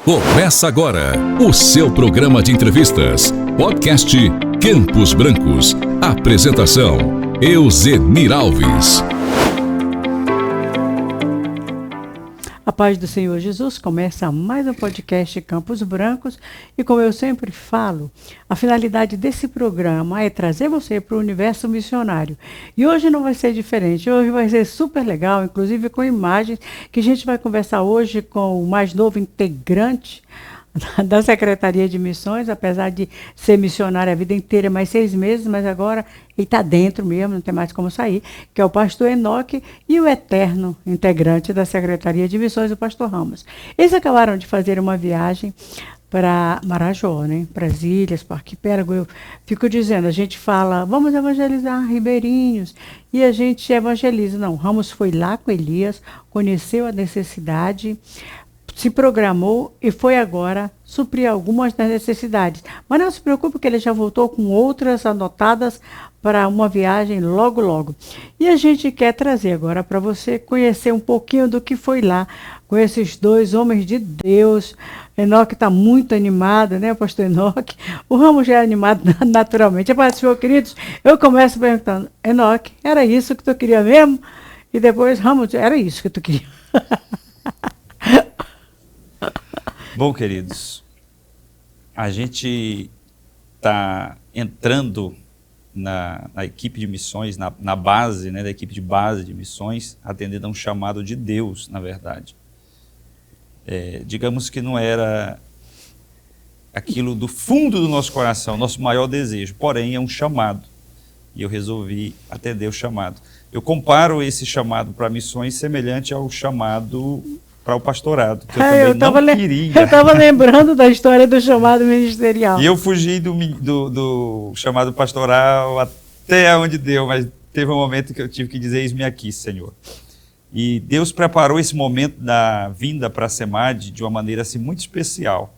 Começa agora o seu programa de entrevistas, podcast Campos Brancos. Apresentação, Euzenir Alves. A paz do Senhor Jesus, começa mais um podcast Campos Brancos e, como eu sempre falo, a finalidade desse programa é trazer você para o universo missionário. E hoje não vai ser diferente, hoje vai ser super legal, inclusive com imagens, que a gente vai conversar hoje com o mais novo integrante da Secretaria de Missões, apesar de ser missionário a vida inteira, mais 6 meses, mas agora ele está dentro mesmo, não tem mais como sair, que é o pastor Enoque e o eterno integrante da Secretaria de Missões, o pastor Ramos. Eles acabaram de fazer uma viagem para Marajó, né? Para as ilhas, para o arquipélago. Eu fico dizendo, a gente fala, vamos evangelizar ribeirinhos, e a gente evangeliza. Não, Ramos foi lá com Elias, conheceu a necessidade, se programou e foi agora suprir algumas das necessidades. Mas não se preocupe que ele já voltou com outras anotadas para uma viagem logo, logo. E a gente quer trazer agora para você conhecer um pouquinho do que foi lá com esses 2 homens de Deus. Enoque está muito animado, né, pastor Enoque? O Ramos já é animado naturalmente. Mas, senhor, queridos, eu começo perguntando, Enoque, era isso que tu queria mesmo? E depois, Ramos, era isso que tu queria. Bom, queridos, a gente está entrando na equipe de missões, na base, né, da equipe de base de missões, atendendo a um chamado de Deus, na verdade. Digamos que não era aquilo do fundo do nosso coração, nosso maior desejo, porém é um chamado, e eu resolvi atender o chamado. Eu comparo esse chamado para missões semelhante ao chamado para o pastorado, que eu também não queria. Eu estava lembrando da história do chamado ministerial. E eu fugi do chamado pastoral até onde deu, mas teve um momento que eu tive que dizer, eis-me aqui, Senhor. E Deus preparou esse momento da vinda para a SEMAD de uma maneira assim, muito especial.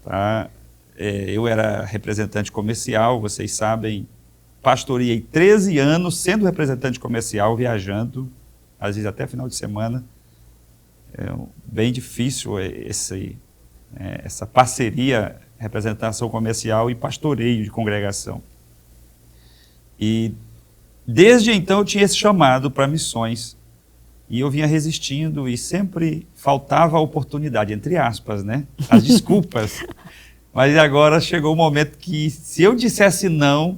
Tá? Eu era representante comercial, vocês sabem, pastoreei 13 anos sendo representante comercial, viajando, às vezes até final de semana. É bem difícil essa parceria, representação comercial e pastoreio de congregação. E desde então eu tinha esse chamado para missões. E eu vinha resistindo e sempre faltava a oportunidade, entre aspas, né? As desculpas. Mas agora chegou o momento que se eu dissesse não,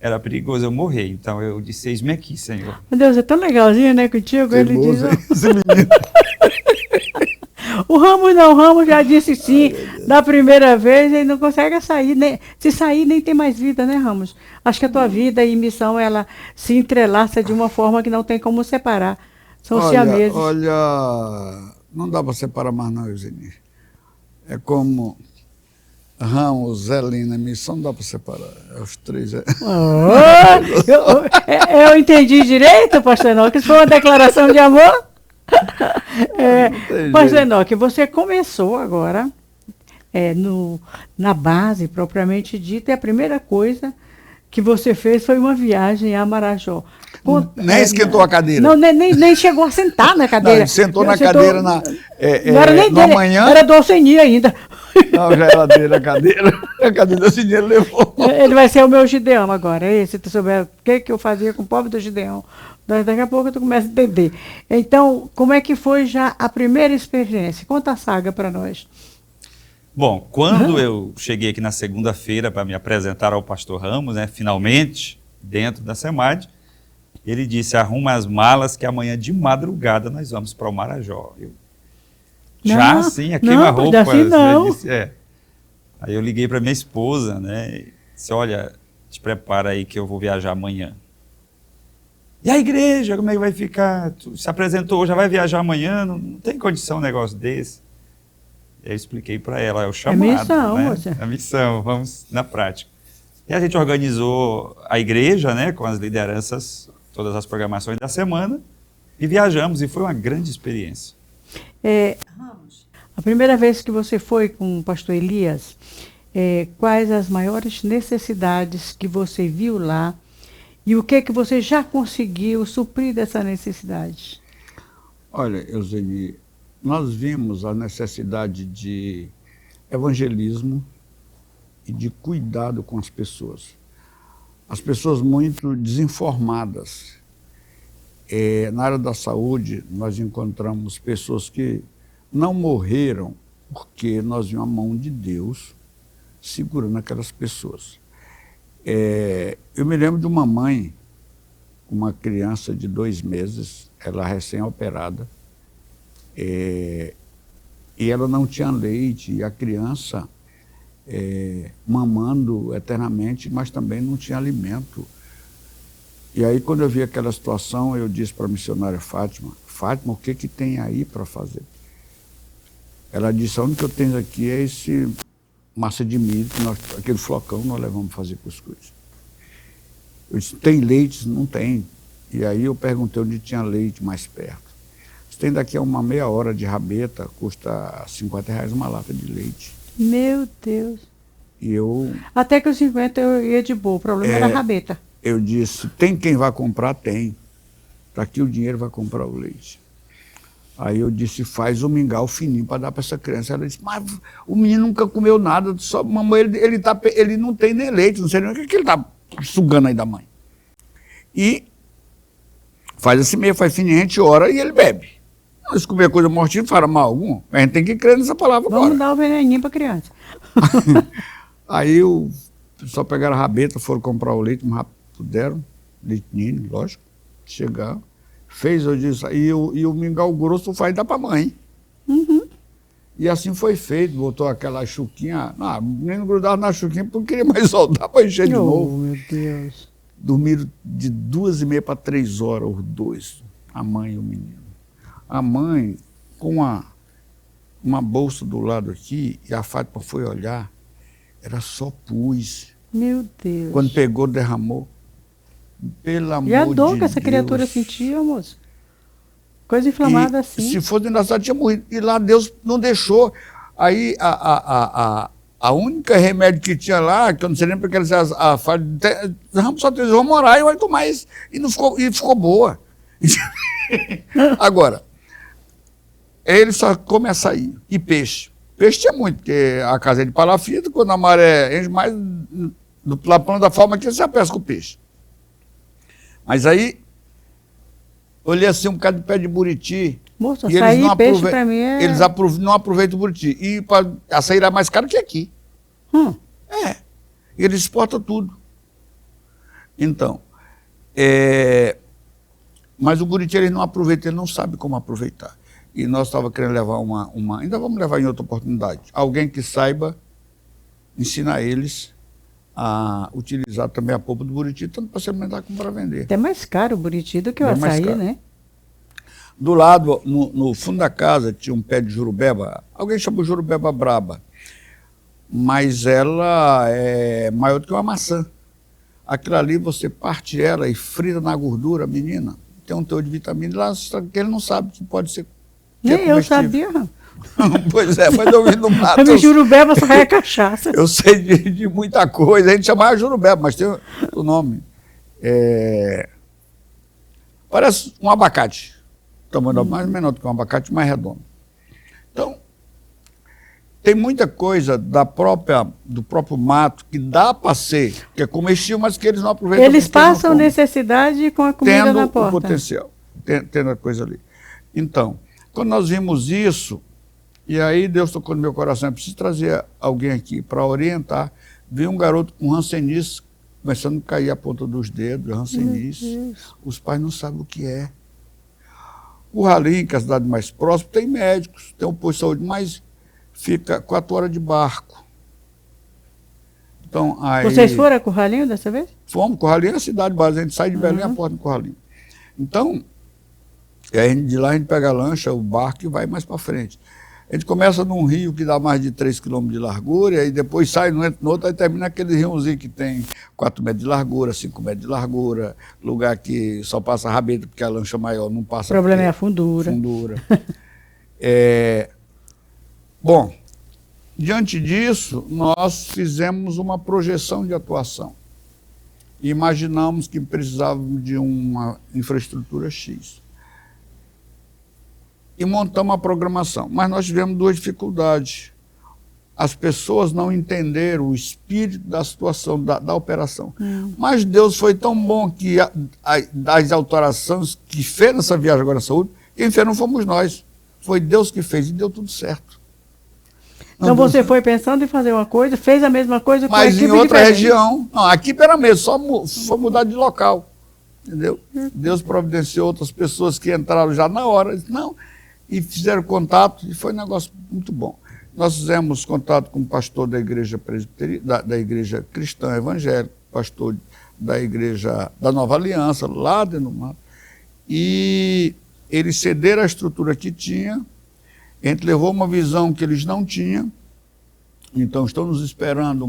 era perigoso eu morrer. Então eu disse, eis-me aqui, Senhor. Meu Deus, é tão legalzinho, né, contigo? Ele diz... Esse menino. O Ramos já disse sim, da primeira vez, ele não consegue sair, se sair nem tem mais vida, né, Ramos? Acho que a tua vida e missão, ela se entrelaça de uma forma que não tem como separar, são siameses. Olha, não dá para separar mais não, Euzenir. É como Ramos, Zelina, missão, não dá para separar, os 3. Eu entendi direito, pastor Enoque, isso foi uma declaração de amor? Pastor Enoque, você começou agora na base propriamente dita, e a primeira coisa que você fez foi uma viagem a Marajó. Nem esquentou a cadeira. Não, nem chegou a sentar na cadeira. Não, ele sentou na cadeira não era nem dele, manhã. Era do Alcenir ainda. Não, já era dele a cadeira. A cadeira do Alcenir levou. Ele vai ser o meu Gideão agora. Se tu souber o que eu fazia com o pobre do Gideão, daqui a pouco tu começa a entender. Então, como é que foi já a primeira experiência? Conta a saga para nós. Bom, quando eu cheguei aqui na segunda-feira para me apresentar ao pastor Ramos, né, finalmente, dentro da SEMAD, ele disse, arruma as malas que amanhã de madrugada nós vamos para o Marajó. Já assim, a queima-roupa. Assim não. Disse, Aí eu liguei para minha esposa, né, e disse, olha, te prepara aí que eu vou viajar amanhã. E a igreja, como é que vai ficar? Tu se apresentou, já vai viajar amanhã? Não tem condição um negócio desse. Eu expliquei para ela, é o chamado. É missão, né? moça. É missão, vamos na prática. E a gente organizou a igreja, né, com as lideranças, todas as programações da semana, e viajamos, e foi uma grande experiência. Ramos, a primeira vez que você foi com o pastor Elias, quais as maiores necessidades que você viu lá e o que você já conseguiu suprir dessa necessidade? Olha, Euzenir, nós vimos a necessidade de evangelismo e de cuidado com as pessoas. As pessoas muito desinformadas. Na área da saúde, nós encontramos pessoas que não morreram porque nós vimos a mão de Deus segurando aquelas pessoas. Eu me lembro de uma mãe, uma criança de 2 meses, ela recém-operada, e ela não tinha leite, e a criança mamando eternamente, mas também não tinha alimento. E aí, quando eu vi aquela situação, eu disse para a missionária Fátima, o que tem aí para fazer? Ela disse, a única que eu tenho aqui é esse massa de milho, aquele flocão nós levamos fazer cuscuz. Eu disse, tem leite? Não tem. E aí eu perguntei onde tinha leite mais perto. Tem daqui a uma meia hora de rabeta, custa R$50 uma lata de leite. Meu Deus. E até que os 50 eu ia de boa, o problema era a rabeta. Eu disse, tem quem vai comprar? Tem. Está aqui o dinheiro, vai comprar o leite. Aí eu disse, faz um mingau fininho para dar para essa criança. Ela disse, mas o menino nunca comeu nada, só mamãe, ele não tem nem leite, não sei nem o que ele está sugando aí da mãe. E faz assim meio, faz fininho, a gente ora e ele bebe. Se comer coisa mortífera, fará mal algum. A gente tem que crer nessa palavra agora. Vamos dar o veneninho para a criança. Aí só pegaram a rabeta, foram comprar o leite, mas puderam, leite ninho, lógico, chegar, fez, eu disse, e o mingau grosso faz dar para a mãe. Uhum. E assim foi feito, botou aquela chuquinha, o menino grudava na chuquinha porque queria mais soltar para encher de novo. Meu Deus. Dormiram de 2h30 para 3 horas, os dois, a mãe e o menino. A mãe, com uma bolsa do lado aqui, e a Fátima foi olhar, era só pus. Meu Deus. Quando pegou, derramou. Pelo amor de Deus. E a dor Deus. que essa criatura sentia, moço? Coisa inflamada assim. Se fosse engraçado, tinha morrido. E lá Deus não deixou. Aí a única remédio que tinha lá, que eu não sei nem porque eles vamos só 3, vamos orar e vai tomar isso. E ficou boa. Agora, ele só come açaí e peixe. Peixe tinha muito, porque a casa é de palafita, quando a maré enche mais, do plano da forma que você pesca o peixe. Mas aí, olhei assim um bocado de pé de buriti. Moço, açaí e peixe para mim é... Eles não aproveitam o buriti. E açaí era mais caro que aqui. Eles exportam tudo. Então, mas o buriti eles não aproveitam, ele não sabe como aproveitar. E nós estávamos querendo levar ainda vamos levar em outra oportunidade, alguém que saiba ensinar eles a utilizar também a polpa do buriti, tanto para se alimentar como para vender. Até mais caro o buriti do que o açaí, né? Do lado, no fundo da casa, tinha um pé de jurubeba, alguém chamou jurubeba braba, mas ela é maior do que uma maçã. Aquilo ali, você parte ela e frita na gordura, menina, tem um teor de vitamina lá, que ele não sabe que pode ser. Nem eu sabia. Pois é, mas eu vi no mato. A jurubeba só é cachaça. Eu sei de muita coisa, a gente chamava jurubeba, mas tem o nome. Parece um abacate, tamanho mais menor do que um abacate, mais redondo. Então, tem muita coisa do próprio mato que dá para ser, que é comestível, mas que eles não aproveitam. Eles passam necessidade com a comida na porta. Tendo o potencial, tendo a coisa ali. Então, quando nós vimos isso, e aí Deus tocou no meu coração, eu preciso trazer alguém aqui para orientar. Veio um garoto com hanseníase, começando a cair a ponta dos dedos, hanseníase. Os pais não sabem o que é. O Halim, que é a cidade mais próxima, tem médicos, tem um posto de saúde, mas fica 4 horas de barco. Então, aí, vocês foram a Curralinho dessa vez? Fomos, Curralinho é a cidade base, a gente sai de Belém, a porta do Curralinho. Então, de lá a gente pega a lancha, o barco e vai mais para frente. A gente começa num rio que dá mais de 3 km de largura, e aí depois sai, não entra no outro, aí termina aquele riozinho que tem 4 metros de largura, 5 metros de largura, lugar que só passa rabeta porque a lancha maior não passa. O problema é a fundura. Bom, diante disso, nós fizemos uma projeção de atuação. Imaginamos que precisávamos de uma infraestrutura X. e montamos a programação. Mas nós tivemos duas dificuldades. As pessoas não entenderam o espírito da situação, da operação. Mas Deus foi tão bom que das alterações que fez nessa viagem agora à saúde, quem fez não fomos nós. Foi Deus que fez e deu tudo certo. Então você foi pensando em fazer uma coisa, fez a mesma coisa com a mas equipe em outra diferente. região. Não, a equipe era mesmo, só mudar de local. Entendeu? Deus providenciou outras pessoas que entraram já na hora. Não, e fizeram contato e foi um negócio muito bom. Nós fizemos contato com o pastor da igreja da igreja cristã evangélica, pastor da igreja da Nova Aliança, lá dentro do mato. E eles cederam a estrutura que tinha, a gente levou uma visão que eles não tinham, então estão nos esperando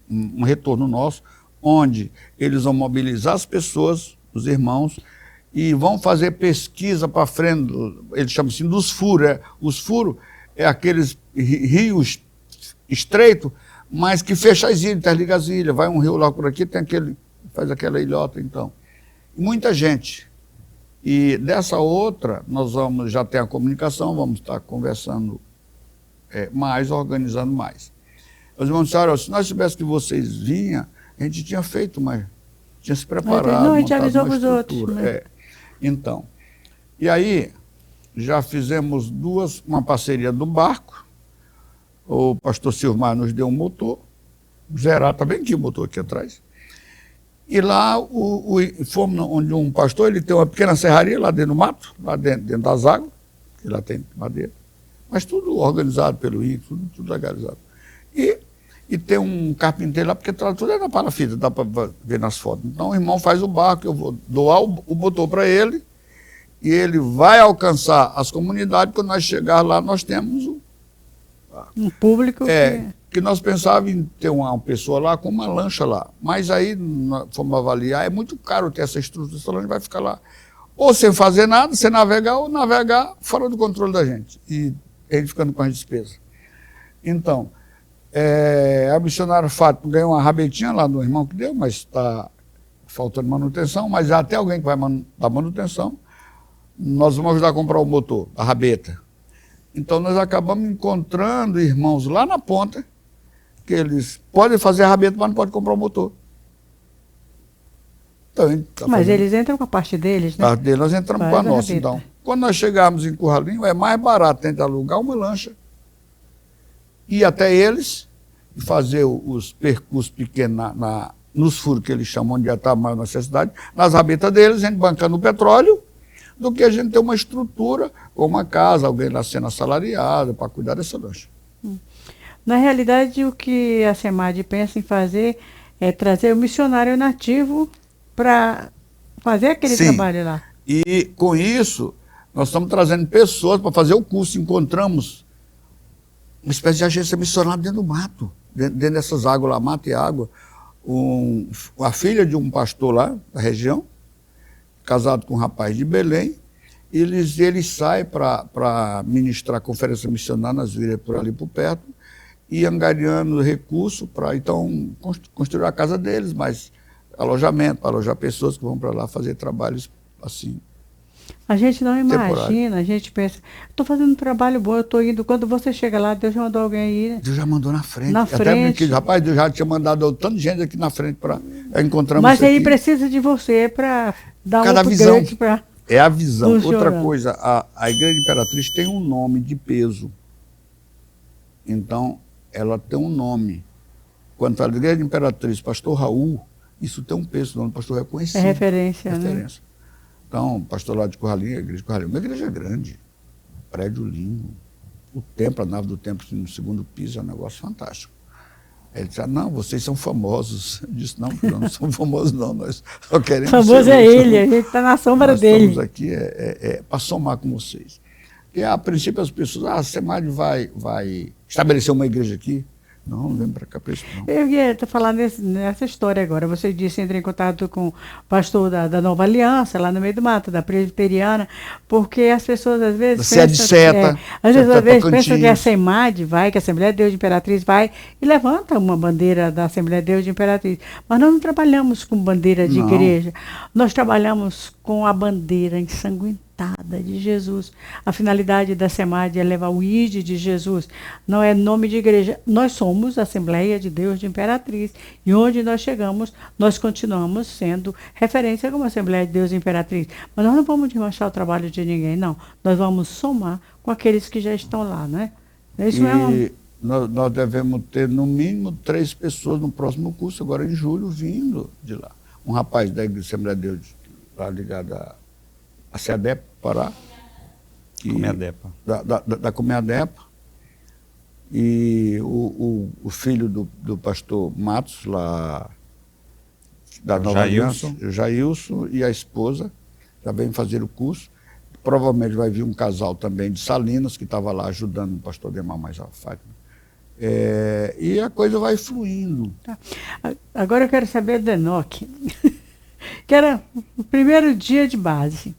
um retorno nosso, onde eles vão mobilizar as pessoas, os irmãos, e vão fazer pesquisa para frente, eles chamam assim dos furos. Os furos é aqueles rios estreitos, mas que fecham as ilhas, interliga as ilhas. Vai um rio lá por aqui, tem aquele, faz aquela ilhota, então. E muita gente. E dessa outra, nós vamos já ter a comunicação, vamos estar conversando mais, organizando mais. Os irmãos disseram, se nós tivéssemos que vocês vinham, a gente tinha feito, mas tinha se preparado. Não, a gente avisou para os outros. Né? Então, e aí já fizemos uma parceria do barco, o pastor Silmar nos deu um motor, zerado, está bem aqui o motor aqui atrás, e lá fomos onde um pastor, ele tem uma pequena serraria lá dentro do mato, lá dentro das águas, que lá tem madeira, mas tudo organizado pelo rio, tudo legalizado. E tem um carpinteiro lá, porque tudo é na parafita, dá para ver nas fotos. Então o irmão faz o barco, eu vou doar o motor para ele, e ele vai alcançar as comunidades. Quando nós chegar lá, nós temos um público que nós pensávamos em ter uma pessoa lá com uma lancha lá. Mas aí nós fomos avaliar, é muito caro ter essa estrutura, essa lancha vai ficar lá ou sem fazer nada, sem navegar, ou navegar fora do controle da gente. E ele ficando com as despesas. Então, a missionária Fátima ganhou uma rabetinha lá do irmão que deu, mas está faltando manutenção, mas até alguém que vai dar manutenção, nós vamos ajudar a comprar o motor, a rabeta. Então nós acabamos encontrando irmãos lá na ponta, que eles podem fazer a rabeta, mas não podem comprar o motor. Então, mas eles entram com a parte deles, né? A parte deles, nós entramos com a nossa. Então, quando nós chegarmos em Curralinho, é mais barato a gente alugar uma lancha, ir até eles e fazer os percursos pequenos nos furos que eles chamam, onde já está a maior necessidade, nas rabetas deles, a gente bancando o petróleo, do que a gente ter uma estrutura, ou uma casa, alguém lá sendo assalariado para cuidar dessa lancha. Na realidade, o que a SEMAD pensa em fazer é trazer o missionário nativo para fazer aquele trabalho lá. E com isso, nós estamos trazendo pessoas para fazer o curso. Encontramos uma espécie de agência missionária dentro do mato, dentro dessas águas lá, mato e água. A filha de um pastor lá da região, casado com um rapaz de Belém, eles saem para ministrar conferência missionária nas vilas por ali por perto e angariando recursos para, então, construir a casa deles, mas alojamento, para alojar pessoas que vão para lá fazer trabalhos assim. A gente não imagina, a gente pensa, estou fazendo um trabalho bom, eu estou indo, quando você chega lá, Deus já mandou alguém aí. Né? Deus já mandou na frente. Na frente. Até rapaz, Deus já tinha mandado tanta gente aqui na frente para encontrar. Mas ele precisa de você para dar cada um visão. Para é a visão. Outra coisa, a Igreja Imperatriz tem um nome de peso. Então, ela tem um nome. Quando fala de Igreja Imperatriz, Pastor Raul, isso tem um peso, o nome do pastor é conhecido. É referência, né? Então, pastor lá de Curralinho, a igreja de Curralinho, uma igreja grande, prédio lindo, o templo, a nave do templo no segundo piso, é um negócio fantástico. Ele disse, não, vocês são famosos. Eu disse, não, não somos famosos não, nós só queremos famoso ser é ele, a gente está na sombra dele. Nós estamos aqui para somar com vocês. Porque, a princípio, as pessoas, a SEMAD vai estabelecer uma igreja aqui. Não vem para cá para isso, não. Eu ia falar nessa história agora. Você disse, entre em contato com o pastor da Nova Aliança, lá no meio do mato, da Presbiteriana, porque as pessoas às vezes pensam que a SEMAD vai, que a Assembleia de Deus de Imperatriz vai e levanta uma bandeira da Assembleia de Deus de Imperatriz. Mas nós não trabalhamos com bandeira de igreja, nós trabalhamos com a bandeira ensanguentada exaltada de Jesus. A finalidade da SEMAD é levar o ID de Jesus. Não é nome de igreja. Nós somos a Assembleia de Deus de Imperatriz. E onde nós chegamos, nós continuamos sendo referência como Assembleia de Deus de Imperatriz. Mas nós não vamos desmanchar o trabalho de ninguém, não. Nós vamos somar com aqueles que já estão lá, né? Isso nós devemos ter, no mínimo, 3 pessoas no próximo curso, agora em julho, vindo de lá. Um rapaz da Igreja Assembleia de Deus, lá ligado a CEADEPA, Pará. Comeadepa. Da Comeadepa. E o filho do pastor Matos, lá da Nova Aliança, o Jailson, e a esposa, já vem fazer o curso. Provavelmente vai vir um casal também de Salinas, que estava lá ajudando o pastor Demar mais a Fátima. E a coisa vai fluindo. Tá. Agora eu quero saber do Enoque, que era o primeiro dia de base.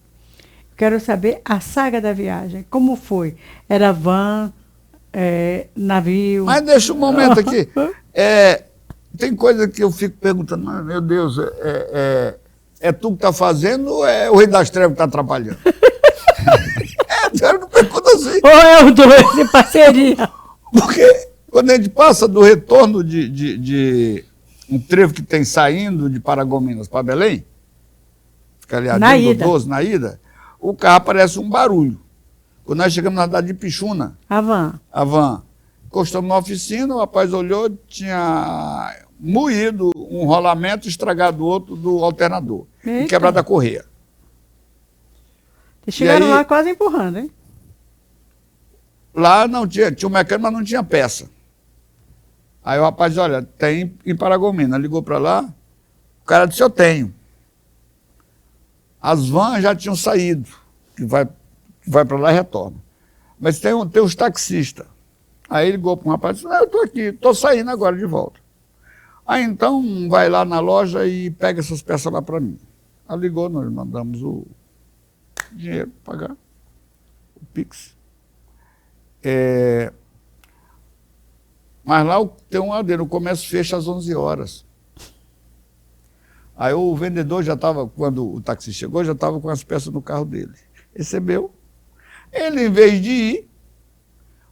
Quero saber a saga da viagem, como foi? Era van, navio? Mas deixa um momento aqui. Tem coisa que eu fico perguntando, mas, meu Deus, é tu que está fazendo ou é o Rei das Trevas que está atrapalhando? Eu não pergunto assim. Ou é o dois em parceria? Porque quando a gente passa do retorno de um trevo que tem saindo de Paragominas para Belém, fica ali dentro do 12, na ida, o carro aparece um barulho. Quando nós chegamos na cidade de Pixuna, a van, encostamos na oficina, o rapaz olhou, tinha moído um rolamento, estragado o outro do alternador. E quebrado a correia. Vocês chegaram lá quase empurrando, hein? Lá não tinha um mecânico, mas não tinha peça. Aí o rapaz disse, olha, tem em Paragomina. Ligou para lá, o cara disse, eu tenho. As vans já tinham saído, que vai para lá e retorna. Mas tem os taxistas. Aí ligou para um rapaz e disse, eu estou aqui, estou saindo agora de volta. Aí então vai lá na loja e pega essas peças lá para mim. Aí ligou, nós mandamos o dinheiro para pagar, o Pix. Mas lá tem um adendo, o comércio fecha às 11 horas. Aí o vendedor já estava, quando o táxi chegou, já estava com as peças no carro dele. Recebeu. Ele, em vez de ir,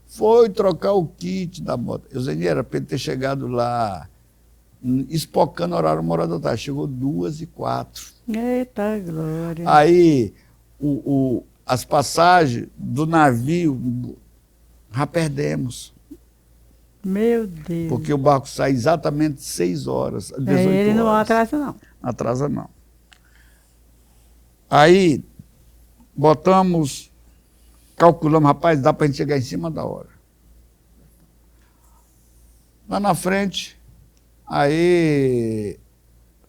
foi trocar o kit da moto. Eusênio, era para ele ter chegado lá, espocando o horário uma hora da tarde. Chegou 2h04. Eita glória. Aí as passagens do navio já perdemos. Meu Deus. Porque o barco sai exatamente 6 horas, 18 horas. Ele não atrasa, não. Atrasa, não. Aí, calculamos, rapaz, dá para a gente chegar em cima da hora. Lá na frente, aí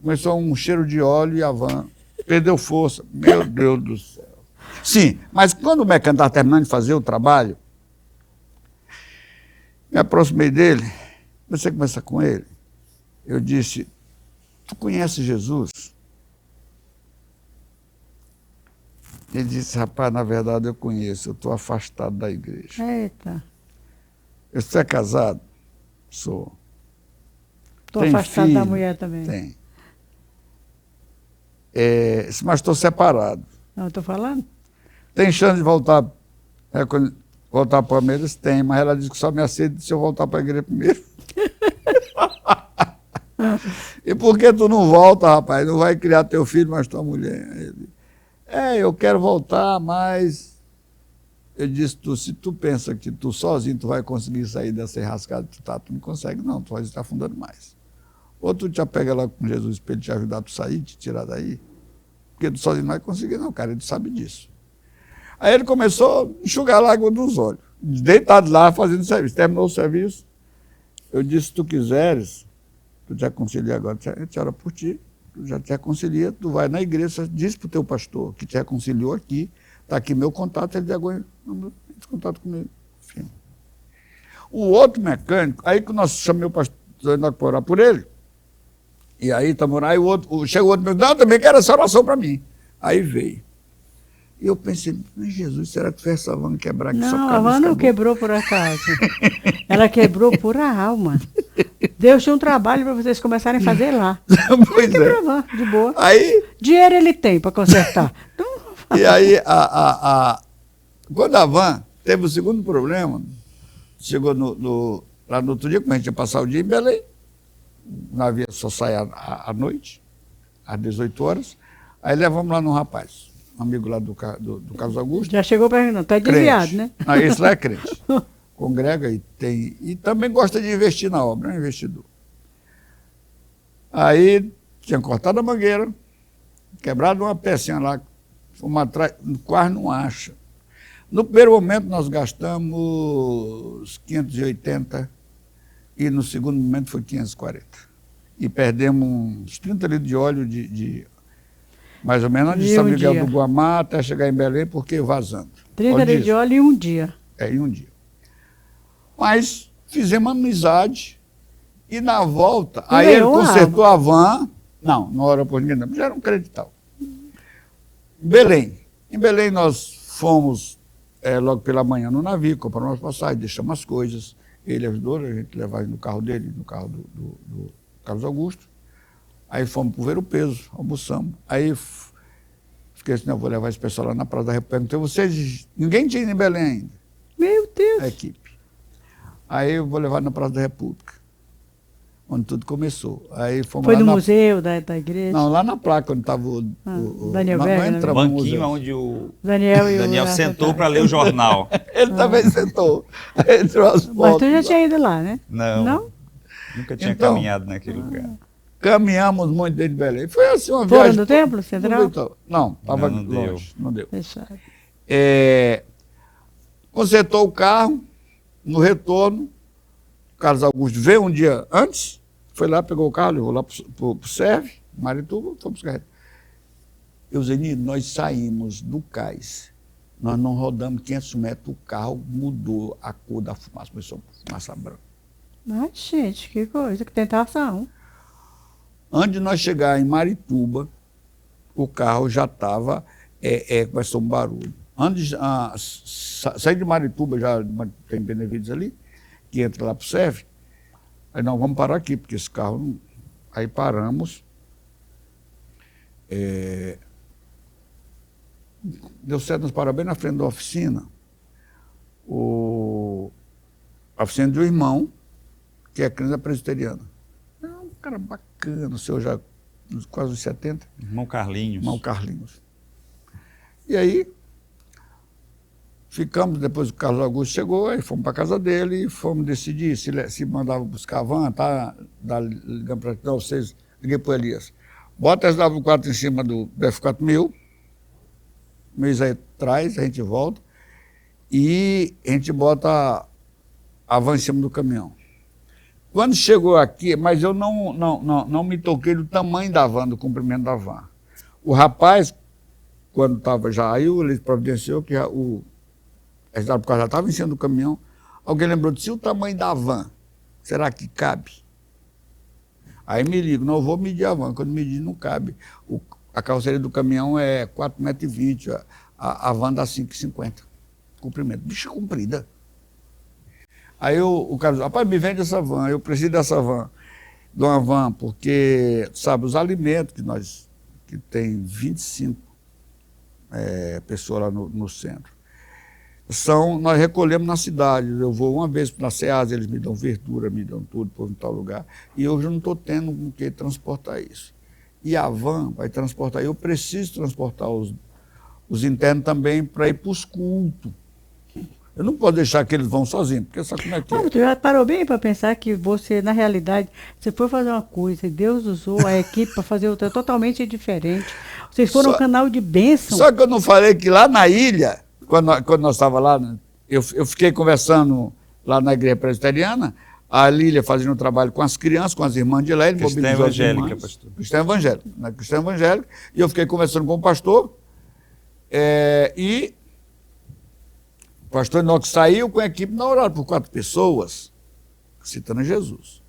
começou um cheiro de óleo e a van perdeu força. Meu Deus do céu. Sim, mas quando o mecânico estava terminando de fazer o trabalho, me aproximei dele, comecei a conversar com ele. Eu disse, tu conhece Jesus? Ele disse, rapaz, na verdade eu conheço, eu estou afastado da igreja. Eita. Você é casado? Sou. Estou afastado da mulher também. Tem. Mas estou separado. Não, estou falando? Tem chance de voltar para o Palmeiras? Tem, mas ela disse que só me aceita se eu voltar para a igreja primeiro. E por que tu não volta, rapaz? Não vai criar teu filho, mas tua mulher. Ele, eu quero voltar, mas... Eu disse, se tu pensa que tu sozinho tu vai conseguir sair dessa enrascada que tu não consegue, não, tu vai estar afundando mais. Ou tu te apega lá com Jesus para ele te ajudar a tu sair, te tirar daí, porque tu sozinho não vai conseguir, não, cara, ele sabe disso. Aí ele começou a enxugar a lágrima dos olhos, deitado lá, fazendo serviço. Terminou o serviço, eu disse, se tu quiseres, tu te aconselha agora, eu te oro por ti, tu já te aconselha, tu vai na igreja, diz para o teu pastor que te reconciliou aqui, está aqui meu contato, ele agora entra em contato comigo. Enfim. O outro mecânico, aí que nós chamamos o pastor para orar por ele, e aí estamos lá, chega o outro e não, também quero essa oração para mim. Aí veio. E eu pensei, mas Jesus, será que foi essa van quebrar aqui? Não, a van não quebrou por acaso. Ela quebrou por a alma. Deus tinha um trabalho para vocês começarem a fazer lá. Pois quebrou a van, de boa. Aí... Dinheiro ele tem para consertar. Então, E aí, quando a van teve o segundo problema, chegou lá no outro dia, como a gente ia passar o dia em Belém, o navio só sai à noite, às 18 horas, aí levamos lá num rapaz, um amigo lá do Carlos Augusto. Já chegou perguntando, está desviado, né? Não, esse lá é crente. Congrega e também gosta de investir na obra, é um investidor. Aí tinha cortado a mangueira, quebrado uma pecinha lá, fomos atrás, quase não acha. No primeiro momento nós gastamos 580 e no segundo momento foi 540. E perdemos uns 30 litros de óleo mais ou menos de São Miguel do Guamá até chegar em Belém, porque vazando. 30 litros de óleo em um dia. Em um dia. Mas fizemos amizade e na volta, aí ele consertou a van, não era por ninguém não, já era um credital. Em Belém nós fomos logo pela manhã no navio, compramos as passagens, deixamos as coisas, ele ajudou a gente levar no carro dele, no carro do Carlos Augusto, aí fomos para o Ver o Peso, almoçamos, aí fiquei assim, eu vou levar esse pessoal lá na Praça da República, então ninguém tinha ido em Belém ainda. Meu Deus! A equipe. Aí eu vou levar na Praça da República, onde tudo começou. Aí fomos Foi no museu da igreja? Não, lá na placa, onde estava o Daniel Berger. O banquinho onde o Daniel sentou para ler o jornal. Ele também sentou. Entre as fotos. Mas tu já tinha ido lá, né? Não? Nunca tinha caminhado naquele lugar. Caminhamos muito dentro de Belém. Foi assim uma viagem. Foram no Templo Central? Não, estava longe. Não deu. Fechado. Consertou o carro. No retorno, o Carlos Augusto veio um dia antes, foi lá, pegou o carro, levou lá para o Serve, Marituba, fomos buscar. Euseni, nós saímos do cais, nós não rodamos 500 metros, o carro mudou a cor da fumaça, começou a fumaça branca. Ai, gente, que coisa, que tentação. Antes de nós chegar em Marituba, o carro já estava, começou um barulho. Antes de sair de Marituba, já tem Benevides ali, que entra lá para o SEV, aí nós vamos parar aqui, porque esse carro não... Aí paramos. Deu certo, nós paramos bem na frente da oficina. A oficina de um irmão, que é crente presbiteriana. É um cara bacana, o senhor já quase os 70. Irmão Carlinhos. Irmão Carlinhos. E aí, ficamos, depois o Carlos Augusto chegou, aí fomos para a casa dele e fomos decidir se mandava buscar a van, tá? Ligamos para vocês, liguei para o Elias. Bota esse W4 em cima do F4000, mês aí atrás, a gente volta, e a gente bota a van em cima do caminhão. Quando chegou aqui, mas eu não me toquei do tamanho da van, do comprimento da van. O rapaz, quando estava já aí, ele providenciou que o SW4 já estava em cima do caminhão. Alguém lembrou de si o tamanho da van. Será que cabe? Aí me ligo, não vou medir a van. Quando medir, não cabe. A carroceria do caminhão é 4,20 m, a van dá 5,50 comprimento. Bicha comprida. Aí o cara disse, rapaz, me vende essa van, eu preciso dessa van, de uma van, porque, sabe, os alimentos que tem 25 pessoas lá no centro, nós recolhemos na cidade, eu vou uma vez na Ceasa, eles me dão verdura, me dão tudo, por um tal lugar, e hoje eu não estou tendo com que transportar isso. E a van vai transportar, eu preciso transportar os internos também para ir para os cultos. Eu não posso deixar que eles vão sozinhos, porque sabe como é que é? Tu já parou bem para pensar que você, na realidade, você foi fazer uma coisa e Deus usou a equipe para fazer outra totalmente diferente. Vocês foram um canal de bênção. Só que eu não falei que lá na ilha, quando nós estávamos lá, eu fiquei conversando lá na igreja presbiteriana, a Lília fazendo um trabalho com as crianças, com as irmãs de lá, ele Cristã evangélica, pastor. Cristã evangélica, né? Cristã evangélica, e eu fiquei conversando com o pastor, e o pastor Enoque saiu com a equipe na orada por 4 pessoas, citando Jesus.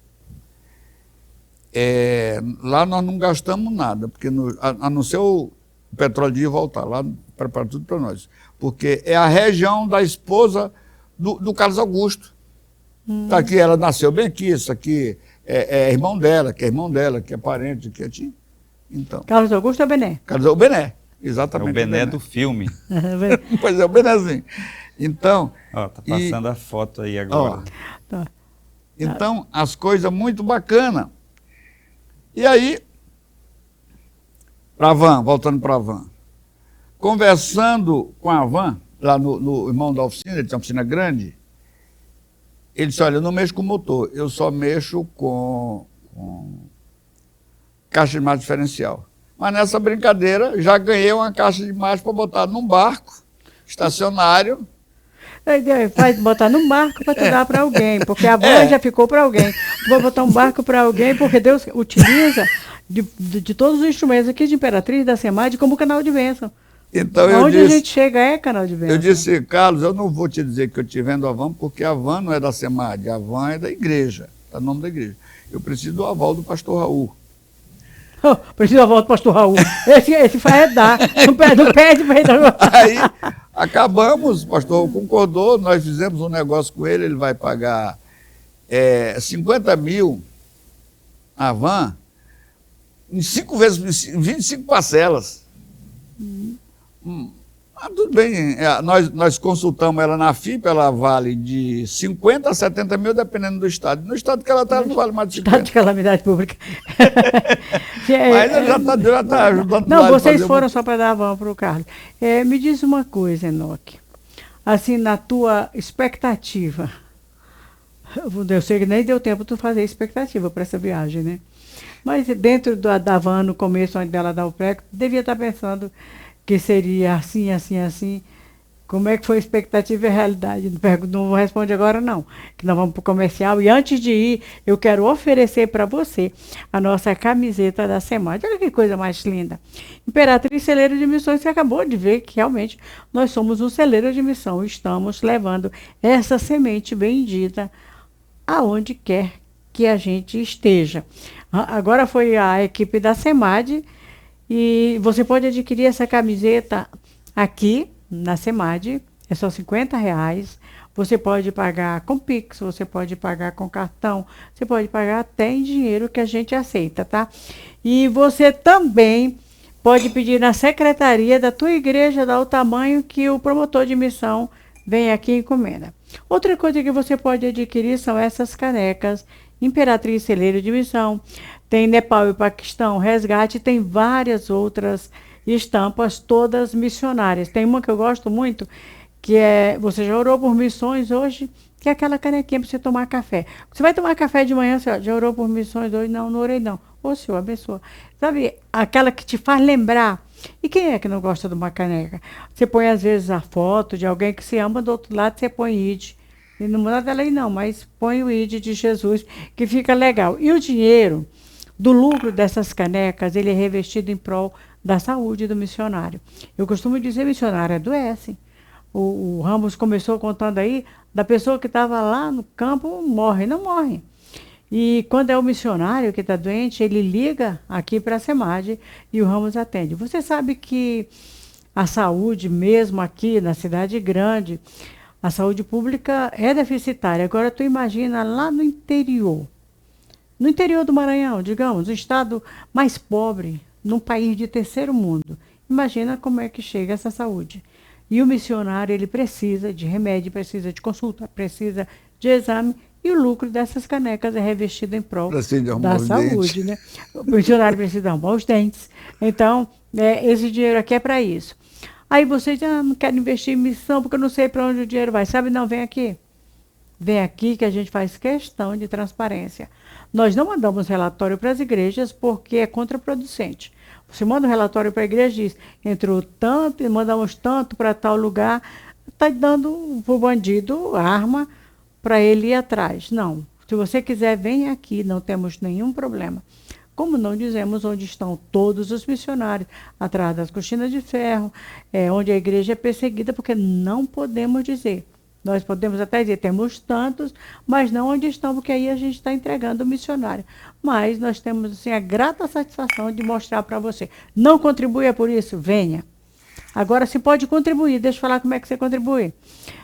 Lá nós não gastamos nada, porque a não ser o petróleo de ir voltar, lá prepara tudo para nós. Porque é a região da esposa do Carlos Augusto. Tá aqui, ela nasceu bem aqui, isso aqui é irmão dela, que é parente, que é tio. Então, Carlos Augusto é Bené. Carlos é o Bené. Exatamente. É o Bené do filme. Pois é, o Benézinho. Então... Ó, tá passando a foto aí agora. Tá. Então, as coisas muito bacanas. E aí, para a van, voltando para a van. Conversando com a van, lá no irmão da oficina, ele tem uma oficina grande, ele disse, olha, eu não mexo com motor, eu só mexo com caixa de marcha diferencial. Mas nessa brincadeira, já ganhei uma caixa de marcha para botar num barco estacionário. Vai botar num barco para tu dar para alguém, porque a van já ficou para alguém. Tu vai botar um barco para alguém, porque Deus utiliza de todos os instrumentos aqui de Imperatriz, da SEMAD, como canal de bênção. Então, onde a gente chega é canal de bênção. Eu disse, Carlos, eu não vou te dizer que eu te vendo a van, porque a van não é da SEMAD, a van é da igreja, está no nome da igreja. Eu preciso do aval do pastor Raul. Preciso do aval do pastor Raul. Esse faz dar. Não pede para ele. Aí acabamos, o pastor Raul concordou, nós fizemos um negócio com ele, ele vai pagar 50 mil a van em 5 vezes, 25 parcelas. Tudo bem, nós consultamos ela na FIP, ela vale de 50 a 70 mil, dependendo do estado. No estado que ela está, não vale mais de 50. Estado de calamidade pública. Mas já está ajudando. Não, vocês foram só para dar a van para o Carlos. Me diz uma coisa, Enoque. Assim, na tua expectativa, eu sei que nem deu tempo de tu fazer expectativa para essa viagem, né? Mas dentro da van, no começo, onde ela dá o prego, devia estar pensando que seria assim, assim, assim. Como é que foi a expectativa e a realidade? Não responde agora, não. Que nós vamos para o comercial. E antes de ir, eu quero oferecer para você a nossa camiseta da SEMAD. Olha que coisa mais linda. Imperatriz Celeiro de Missões. Você acabou de ver que realmente nós somos um celeiro de missão. Estamos levando essa semente bendita aonde quer que a gente esteja. Agora foi a equipe da SEMAD. E você pode adquirir essa camiseta aqui na SEMAD, é só R$50. Você pode pagar com Pix, você pode pagar com cartão, você pode pagar até em dinheiro que a gente aceita, tá? E você também pode pedir na secretaria da tua igreja, dar o tamanho que o promotor de missão vem aqui e encomenda. Outra coisa que você pode adquirir são essas canecas Imperatriz Celeiro de Missão. Tem Nepal e Paquistão, Resgate, tem várias outras estampas, todas missionárias. Tem uma que eu gosto muito, que é, você já orou por missões hoje, que é aquela canequinha para você tomar café. Você vai tomar café de manhã, você já orou por missões hoje? Não, não orei não. Ô Senhor, abençoa. Sabe, aquela que te faz lembrar. E quem é que não gosta de uma caneca? Você põe às vezes a foto de alguém que se ama, do outro lado você põe ID. E não muda da lei não, mas põe o ID de Jesus, que fica legal. E o dinheiro do lucro dessas canecas, ele é revestido em prol da saúde do missionário. Eu costumo dizer, missionário adoece. O Ramos começou contando aí da pessoa que estava lá no campo, morre, não morre. E quando é o missionário que está doente, ele liga aqui para a SEMAD e o Ramos atende. Você sabe que a saúde, mesmo aqui na cidade grande, a saúde pública é deficitária. Agora, tu imagina lá no interior do Maranhão, digamos, o estado mais pobre, num país de terceiro mundo. Imagina como é que chega essa saúde. E o missionário, ele precisa de remédio, precisa de consulta, precisa de exame, e o lucro dessas canecas é revestido em prol da saúde, né? O missionário precisa arrumar os dentes. Então, esse dinheiro aqui é para isso. Aí você diz, não quero investir em missão, porque eu não sei para onde o dinheiro vai. Sabe, não, vem aqui. Vem aqui que a gente faz questão de transparência. Nós não mandamos relatório para as igrejas porque é contraproducente. Você manda um relatório para a igreja e diz, entrou tanto e mandamos tanto para tal lugar, está dando para o bandido arma para ele ir atrás. Não. Se você quiser, vem aqui, não temos nenhum problema. Como não dizemos onde estão todos os missionários, atrás das cortinas de ferro, onde a igreja é perseguida, porque não podemos dizer. Nós podemos até dizer, temos tantos, mas não onde estão, porque aí a gente está entregando o missionário. Mas nós temos assim, a grata satisfação de mostrar para você. Não contribua por isso? Venha. Agora, se pode contribuir, deixa eu falar como é que você contribui.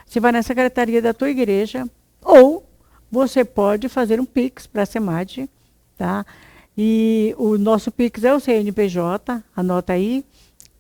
Você vai na secretaria da tua igreja, ou você pode fazer um Pix para a SEMAD, tá? E o nosso Pix é o CNPJ, anota aí,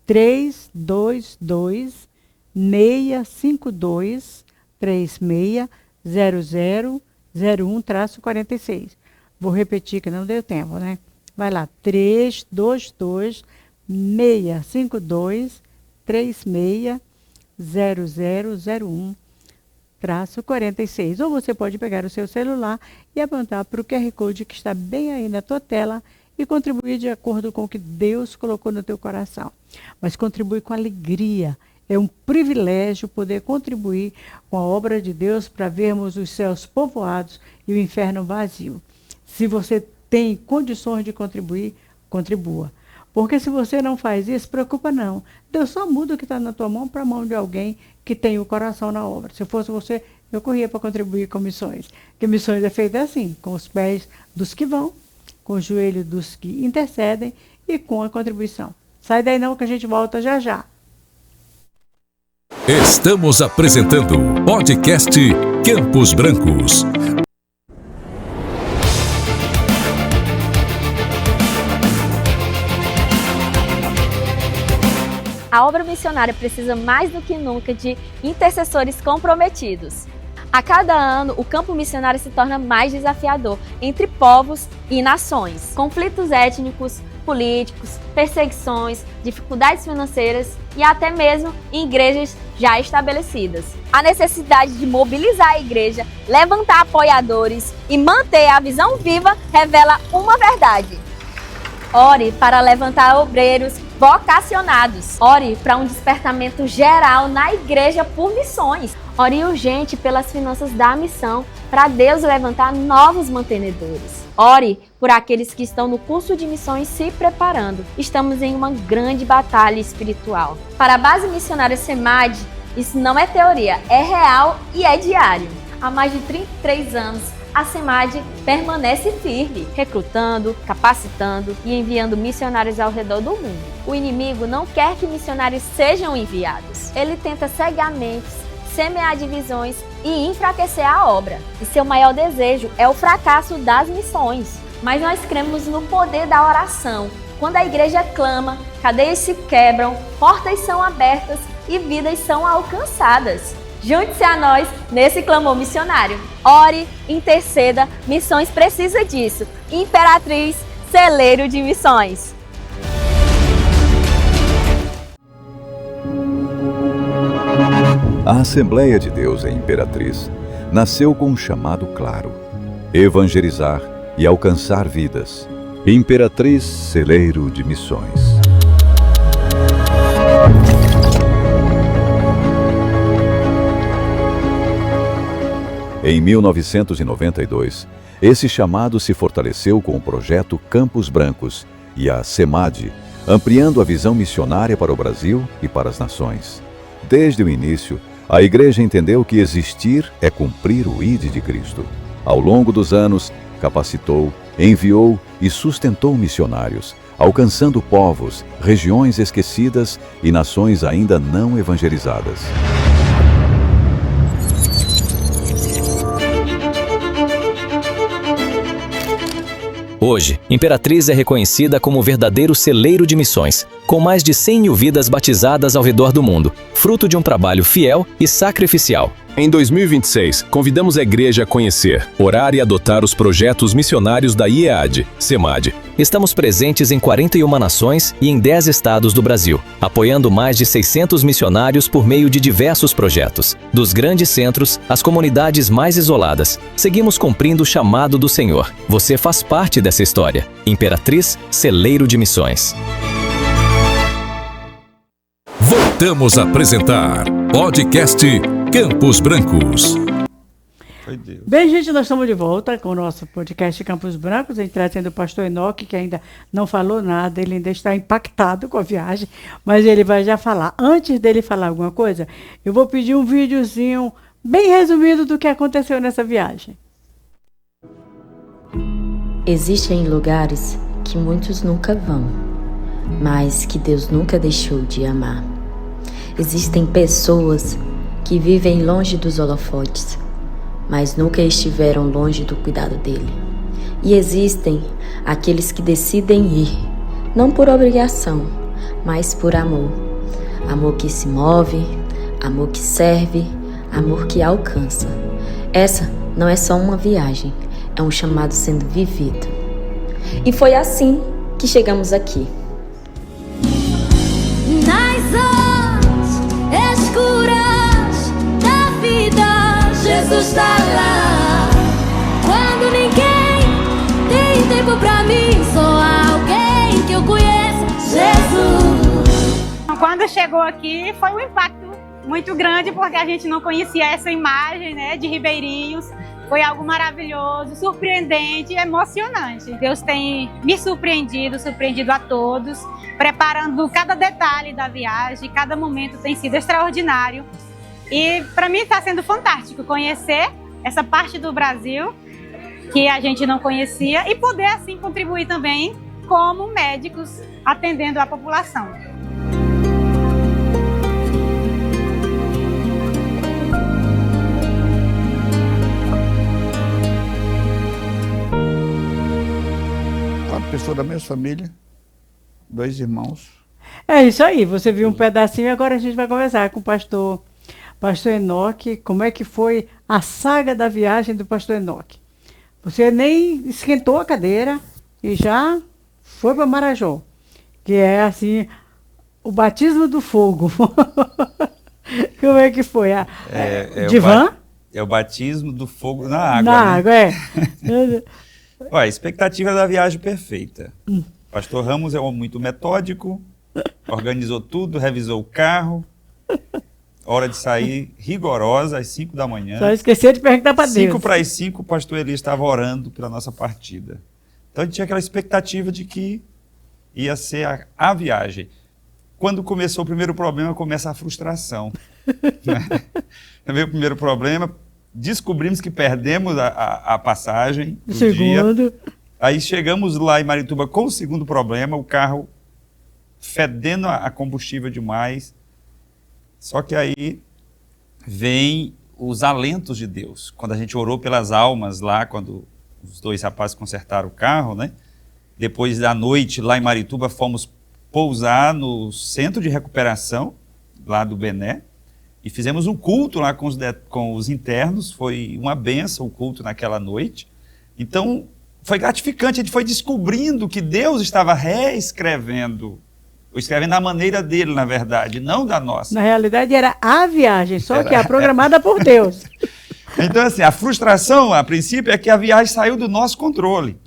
322-652-360001-46. Vou repetir que não deu tempo, né? Vai lá, 322-652-360001-46. Ou você pode pegar o seu celular e apontar para o QR Code que está bem aí na tua tela e contribuir de acordo com o que Deus colocou no teu coração. Mas contribui com alegria. É um privilégio poder contribuir com a obra de Deus para vermos os céus povoados e o inferno vazio. Se você tem condições de contribuir, contribua. Porque se você não faz isso, preocupa não. Deus só muda o que está na tua mão para a mão de alguém que tem o coração na obra. Se fosse você, eu corria para contribuir com missões. Porque missões é feita assim, com os pés dos que vão, com o joelho dos que intercedem e com a contribuição. Sai daí não que a gente volta já já. Estamos apresentando o podcast Campos Brancos. A obra missionária precisa mais do que nunca de intercessores comprometidos. A cada ano, o campo missionário se torna mais desafiador entre povos e nações. Conflitos étnicos, políticos, perseguições, dificuldades financeiras e até mesmo em igrejas já estabelecidas. A necessidade de mobilizar a igreja, levantar apoiadores e manter a visão viva revela uma verdade. Ore para levantar obreiros vocacionados. Ore para um despertamento geral na igreja por missões. Ore urgente pelas finanças da missão para Deus levantar novos mantenedores. Ore por aqueles que estão no curso de missões se preparando. Estamos em uma grande batalha espiritual. Para a base missionária SEMAD, isso não é teoria, é real e é diário. Há mais de 33 anos, a SEMAD permanece firme, recrutando, capacitando e enviando missionários ao redor do mundo. O inimigo não quer que missionários sejam enviados. Ele tenta cegamente semear divisões e enfraquecer a obra. E seu maior desejo é o fracasso das missões. Mas nós cremos no poder da oração. Quando a igreja clama, cadeias se quebram, portas são abertas e vidas são alcançadas. Junte-se a nós nesse clamor missionário. Ore, interceda, missões precisa disso. Imperatriz, celeiro de missões. A Assembleia de Deus em Imperatriz nasceu com um chamado claro: evangelizar e alcançar vidas. Imperatriz, celeiro de missões. Em 1992, esse chamado se fortaleceu com o projeto Campos Brancos e a SEMAD, ampliando a visão missionária para o Brasil e para as nações. Desde o início, a Igreja entendeu que existir é cumprir o ID de Cristo. Ao longo dos anos, capacitou, enviou e sustentou missionários, alcançando povos, regiões esquecidas e nações ainda não evangelizadas. Hoje, Imperatriz é reconhecida como verdadeiro celeiro de missões, com mais de 100 mil vidas batizadas ao redor do mundo, fruto de um trabalho fiel e sacrificial. Em 2026, convidamos a igreja a conhecer, orar e adotar os projetos missionários da IEAD, SEMAD. Estamos presentes em 41 nações e em 10 estados do Brasil, apoiando mais de 600 missionários por meio de diversos projetos. Dos grandes centros às comunidades mais isoladas, seguimos cumprindo o chamado do Senhor. Você faz parte dessa história. Imperatriz, celeiro de missões. Voltamos a apresentar podcast Campos Brancos. Bem, gente, nós estamos de volta com o nosso podcast Campos Brancos. A gente trazendo o pastor Enoque, que ainda não falou nada, ele ainda está impactado com a viagem, mas ele vai já falar. Antes dele falar alguma coisa, eu vou pedir um videozinho bem resumido do que aconteceu nessa viagem. Existem lugares que muitos nunca vão, mas que Deus nunca deixou de amar. Existem pessoas que vivem longe dos holofotes, mas nunca estiveram longe do cuidado dele. E existem aqueles que decidem ir, não por obrigação, mas por amor. Amor que se move, amor que serve, amor que alcança. Essa não é só uma viagem, é um chamado sendo vivido. E foi assim que chegamos aqui. Nas horas escuras da vida, Jesus está lá. Quando ninguém tem tempo pra mim, só alguém que eu conheço, Jesus. Quando chegou aqui foi um impacto muito grande, porque a gente não conhecia essa imagem, né, de Ribeirinhos. Foi algo maravilhoso, surpreendente e emocionante. Deus tem me surpreendido a todos, preparando cada detalhe da viagem, cada momento tem sido extraordinário. E para mim está sendo fantástico conhecer essa parte do Brasil que a gente não conhecia e poder assim contribuir também como médicos atendendo a população. Pessoa da mesma família, 2 irmãos. É isso aí, você viu um pedacinho e agora a gente vai conversar com o pastor Enoque, como é que foi a saga da viagem do pastor Enoque. Você nem esquentou a cadeira e já foi para Marajó, que é assim, o batismo do fogo. Como é que foi? De van? É o batismo do fogo na água. Na água, é. Olha, a expectativa da viagem perfeita. O pastor Ramos é um homem muito metódico, organizou tudo, revisou o carro. Hora de sair rigorosa, às 5 da manhã. Só esqueceu de perguntar para Deus. 5 para as 5, o pastor Eli estava orando pela nossa partida. Então a gente tinha aquela expectativa de que ia ser a viagem. Quando começou o primeiro problema, começa a frustração. Veio o primeiro problema, descobrimos que perdemos a passagem do dia. Aí chegamos lá em Marituba com o segundo problema, o carro fedendo a combustível demais. Só que aí vem os alentos de Deus. Quando a gente orou pelas almas lá, quando os 2 rapazes consertaram o carro, né? Depois da noite lá em Marituba, fomos pousar no centro de recuperação lá do Bené. E fizemos um culto lá com os internos, foi uma bênção o culto naquela noite. Então, foi gratificante, a gente foi descobrindo que Deus estava escrevendo a maneira dele, na verdade, não da nossa. Na realidade, era a viagem, só que é programada por Deus. Então, assim, a frustração, a princípio, é que a viagem saiu do nosso controle.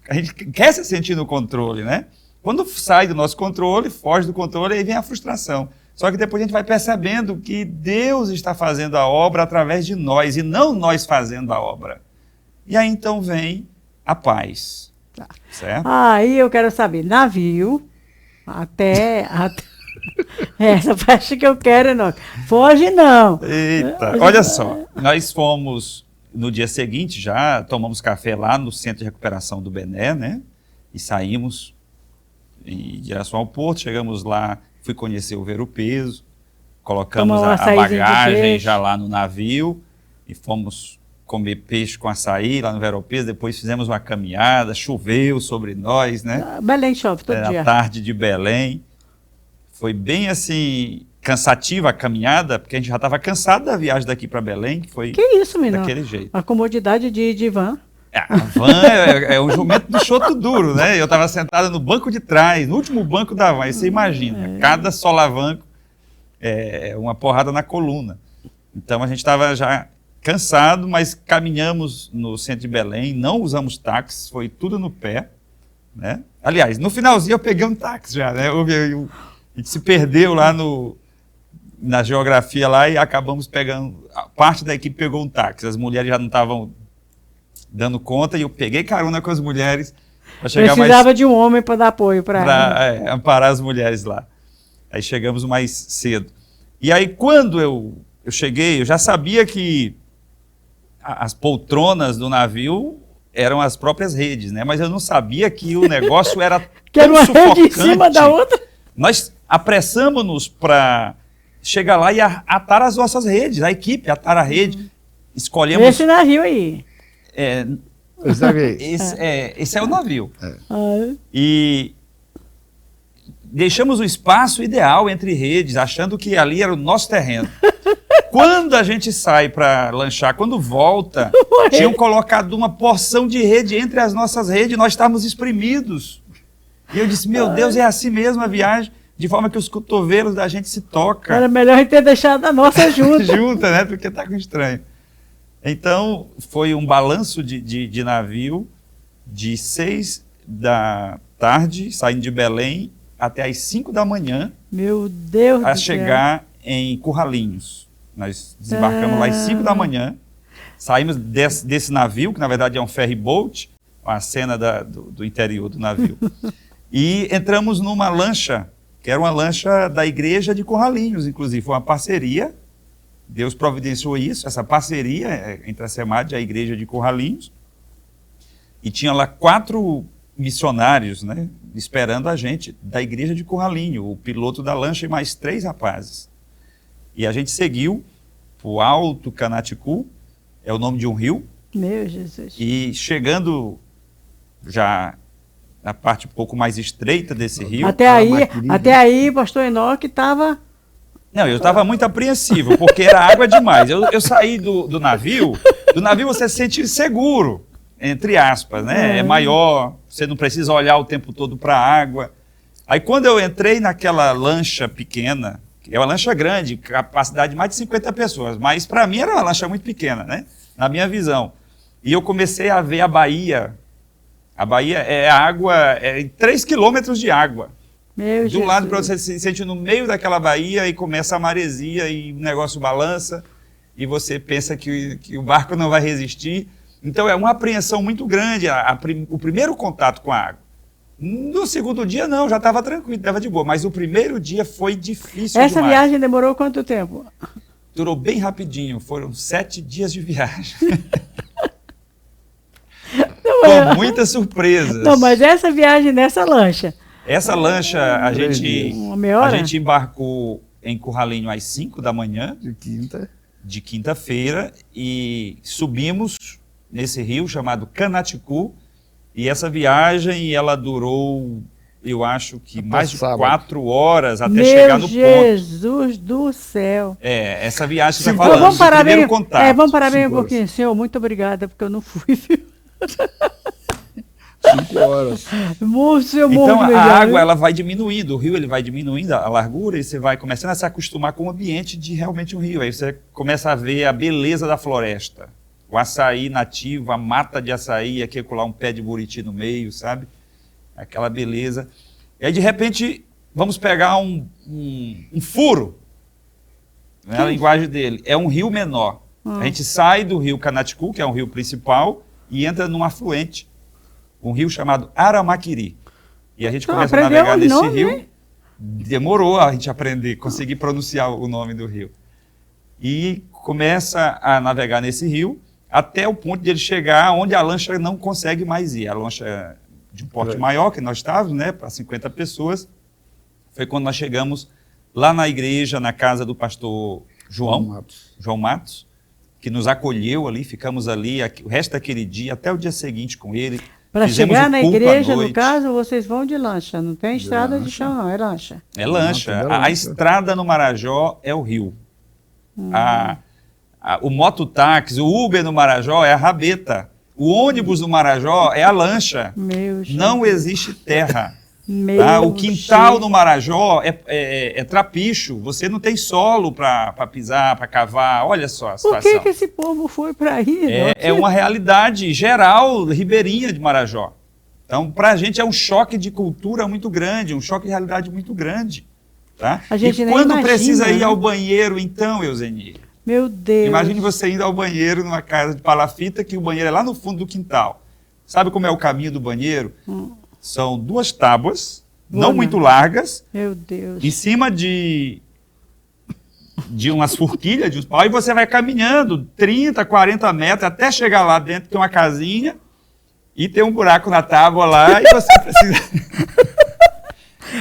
A gente quer se sentir no controle, né? Quando sai do nosso controle, foge do controle, aí vem a frustração. Só que depois a gente vai percebendo que Deus está fazendo a obra através de nós e não nós fazendo a obra. E aí então vem a paz. Certo? Aí eu quero saber, navio, até essa parte que eu quero, não. Foge não. Eita, olha só, nós fomos no dia seguinte já, tomamos café lá no centro de recuperação do Bené, né? E saímos em direção ao porto, chegamos lá, fui conhecer o Ver-o-Peso, colocamos a bagagem já lá no navio e fomos comer peixe com açaí lá no Ver-o-Peso, depois fizemos uma caminhada, choveu sobre nós, né? Belém chove todo dia. A tarde de Belém. Foi bem assim, cansativa a caminhada, porque a gente já estava cansado da viagem daqui para Belém, que foi daquele jeito. A comodidade de van. A van é um jumento do choto duro, né? Eu estava sentado no banco de trás, no último banco da van, aí você imagina, cada solavanco é uma porrada na coluna. Então a gente estava já cansado, mas caminhamos no centro de Belém, não usamos táxi, foi tudo no pé, né? Aliás, no finalzinho eu peguei um táxi já, né? A gente se perdeu lá na geografia lá e acabamos pegando, parte da equipe pegou um táxi, as mulheres já não estavam dando conta e eu peguei carona com as mulheres para chegar Precisava de um homem para dar apoio para amparar as mulheres lá. Aí chegamos mais cedo. E aí quando eu cheguei, eu já sabia que as poltronas do navio eram as próprias redes, né? Mas eu não sabia que o negócio era que era uma rede em cima da outra. Nós apressamos-nos para chegar lá e atar as nossas redes, a equipe atar a rede. Escolhemos... Esse navio aí. Esse é o navio. E deixamos o espaço ideal entre redes, achando que ali era o nosso terreno. Quando a gente sai para lanchar, quando volta, tinham colocado uma porção de rede entre as nossas redes, nós estávamos espremidos. E eu disse, meu Deus, é assim mesmo a viagem, de forma que os cotovelos da gente se tocam. Era melhor a gente ter deixado a nossa junta. Junta, né? Porque está com estranho. Então, foi um balanço de navio de 6 da tarde, saindo de Belém, até às 5 da manhã. Meu Deus do céu. A chegar em Curralinhos. Nós desembarcamos lá às 5 da manhã, saímos desse navio, que na verdade é um ferry boat, a cena do interior do navio, e entramos numa lancha, que era uma lancha da igreja de Curralinhos, inclusive, foi uma parceria, Deus providenciou isso, essa parceria entre a SEMAD e a igreja de Curralinhos, e tinha lá 4 missionários, né, esperando a gente, da igreja de Curralinho, o piloto da lancha e mais 3 rapazes. E a gente seguiu o Alto Canaticu, é o nome de um rio. Meu Jesus. E chegando já na parte um pouco mais estreita desse rio. Até aí, pastor Enoque estava... Não, eu estava muito apreensivo, porque era água demais. Eu saí do navio você se sente seguro, entre aspas, né? É maior, você não precisa olhar o tempo todo para a água. Aí quando eu entrei naquela lancha pequena, é uma lancha grande, capacidade de mais de 50 pessoas, mas para mim era uma lancha muito pequena, né? Na minha visão. E eu comecei a ver a Bahia. A Bahia é água, é 3 quilômetros de água. Meu de um lado para você se sente no meio daquela baía e começa a maresia e o negócio balança e você pensa que o barco não vai resistir. Então é uma apreensão muito grande, o primeiro contato com a água. No segundo dia, não, já estava tranquilo, estava de boa. Mas o primeiro dia foi difícil Essa demais. viagem demorou quanto tempo? Durou bem rapidinho, foram 7 dias de viagem. Com muitas surpresas. Não, mas essa viagem nessa lancha... Essa lancha, a gente embarcou em Curralinho às 5 da manhã. De quinta-feira. E subimos nesse rio chamado Canaticu. E essa viagem, ela durou, eu acho que mais de 4 horas até chegar no ponto. Jesus do céu. Essa viagem que você está falando, vamos parar primeiro bem, contato. vamos parar bem um pouquinho. Senhor, muito obrigada, porque eu não fui, viu? 5 horas. Então a água ela vai diminuindo, o rio ele vai diminuindo a largura e você vai começando a se acostumar com o ambiente de realmente um rio. Aí você começa a ver a beleza da floresta. O açaí nativo, a mata de açaí, aqui colar um pé de buriti no meio, sabe? Aquela beleza. E aí, de repente, vamos pegar um furo. Não é a linguagem dele. É um rio menor. A gente sai do rio Canaticu, que é um rio principal, e entra num afluente. Um rio chamado Aramaquiri. E a gente começa a navegar nesse rio. Hein? Demorou a gente aprender, conseguir pronunciar o nome do rio. E começa a navegar nesse rio, até o ponto de ele chegar onde a lancha não consegue mais ir. A lancha de um porte maior que nós estávamos, né, para 50 pessoas, foi quando nós chegamos lá na igreja, na casa do pastor João Matos, que nos acolheu ali, ficamos ali o resto daquele dia, até o dia seguinte com ele. Para chegar na igreja, no caso, vocês vão de lancha, não tem estrada de chão, não, é lancha. É lancha. A estrada no Marajó é o rio. O mototáxi, o Uber no Marajó é a rabeta. O ônibus no Marajó é a lancha. Não existe terra. O quintal no Marajó é trapicho. Você não tem solo para pisar, para cavar. Olha só a situação. Por que esse povo foi para aí? É uma realidade geral ribeirinha de Marajó. Então, para a gente é um choque de cultura muito grande, um choque de realidade muito grande. Tá? A gente e nem quando imagina, precisa ir ao banheiro, então, Euseni? Meu Deus. Imagine você indo ao banheiro numa casa de palafita, que o banheiro é lá no fundo do quintal. Sabe como é o caminho do banheiro? São 2 tábuas, não muito largas. Meu Deus. Em cima de umas forquilhas, de uns pau, e você vai caminhando 30, 40 metros, até chegar lá dentro, tem uma casinha, e tem um buraco na tábua lá, e você precisa...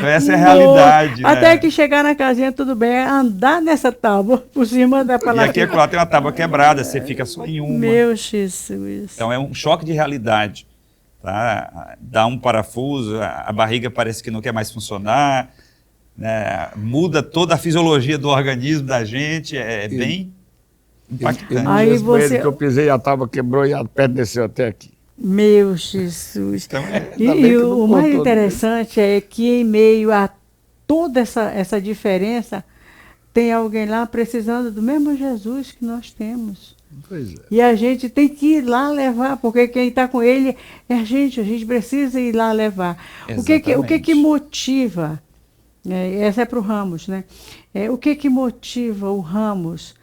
Essa é a realidade. Até que chegar na casinha, tudo bem, é andar nessa tábua por cima da palafita. E aqui lá tem uma tábua quebrada, você fica só em uma. Meu Jesus. Então é um choque de realidade. Tá? Dá um parafuso, a barriga parece que não quer mais funcionar, né, muda toda a fisiologia do organismo da gente, bem impactante. Aí você... que eu pisei, a tábua quebrou e a pedra desceu até aqui. Meu Jesus. Então, e o mais interessante é que em meio a toda essa diferença, tem alguém lá precisando do mesmo Jesus que nós temos. Pois é. E a gente tem que ir lá levar, porque quem está com ele é a gente precisa ir lá levar. O que motiva, essa é para o Ramos, né? O que motiva o Ramos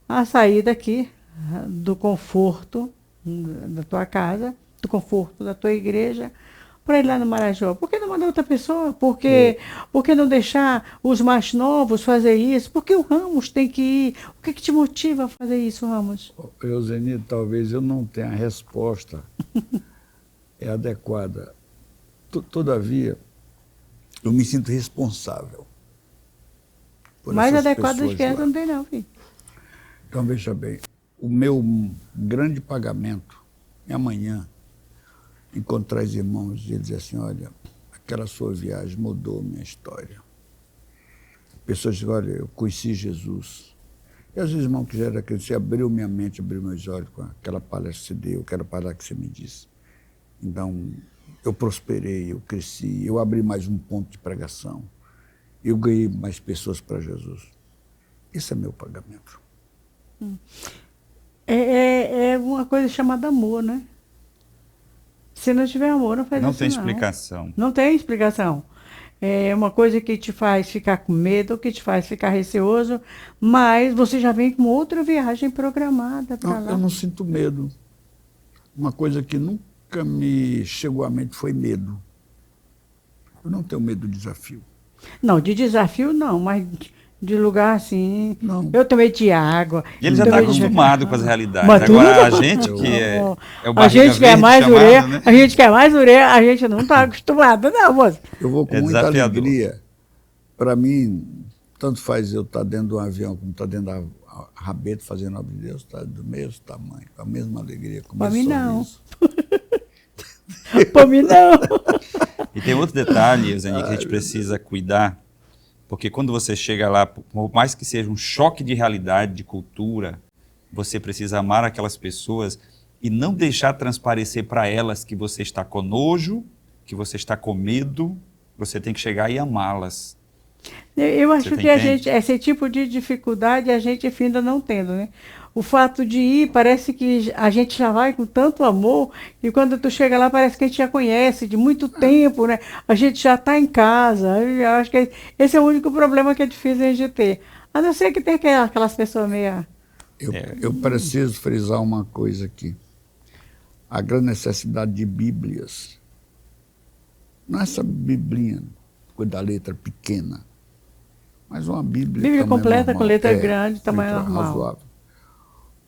a sair daqui, do conforto da tua casa, do conforto da tua igreja, para ir lá no Marajó? Por que não mandar outra pessoa? Por que não deixar os mais novos fazer isso? Por que o Ramos tem que ir? O que te motiva a fazer isso, Ramos? Euseni, talvez eu não tenha a resposta adequada. Todavia, eu me sinto responsável. Mais adequado do que essa não tem não, filho. Então, veja bem, o meu grande pagamento é amanhã encontrar os irmãos e dizer assim, olha, aquela sua viagem mudou minha história. Pessoas dizem, olha, eu conheci Jesus. E às vezes, irmão, que já era criança, você abriu minha mente, abriu meus olhos com aquela palavra que você deu, aquela palavra que você me disse. Então, eu prosperei, eu cresci, eu abri mais um ponto de pregação, eu ganhei mais pessoas para Jesus. Esse é meu pagamento. É uma coisa chamada amor, né? Se não tiver amor, não faz isso. Não tem explicação. Não tem explicação. É uma coisa que te faz ficar com medo, que te faz ficar receoso, mas você já vem com outra viagem programada para lá. Eu não sinto medo. Uma coisa que nunca me chegou à mente foi medo. Eu não tenho medo do desafio. Não, de desafio não, mas de lugar assim. Não. Eu tomei de água. E ele já está acostumado com as realidades. Mas agora a gente que é o a gente quer mais chamado, ureia, né? a gente quer mais ureia, a gente não está acostumado, não, moço. Eu vou com muita alegria. Para mim, tanto faz eu estar dentro de um avião como estar dentro da rabeta fazendo a obra de Deus, está do mesmo tamanho, com a mesma alegria, com o mesmo sorriso. Para mim não. E tem outro detalhe, Euseni, que a gente precisa cuidar, porque quando você chega lá, por mais que seja um choque de realidade, de cultura, você precisa amar aquelas pessoas e não deixar transparecer para elas que você está com nojo, que você está com medo, você tem que chegar e amá-las. Eu acho que a gente, esse tipo de dificuldade a gente ainda não tendo, né? O fato de ir, parece que a gente já vai com tanto amor, e quando tu chega lá parece que a gente já conhece de muito tempo, né? A gente já está em casa. Eu acho que esse é o único problema que é difícil a gente ter. A não ser que tem aquelas pessoas meio... Eu preciso frisar uma coisa aqui. A grande necessidade de Bíblias. Não é essa biblinha da letra pequena, mas uma Bíblia completa, normal, com letra grande, tamanho normal. Razoável.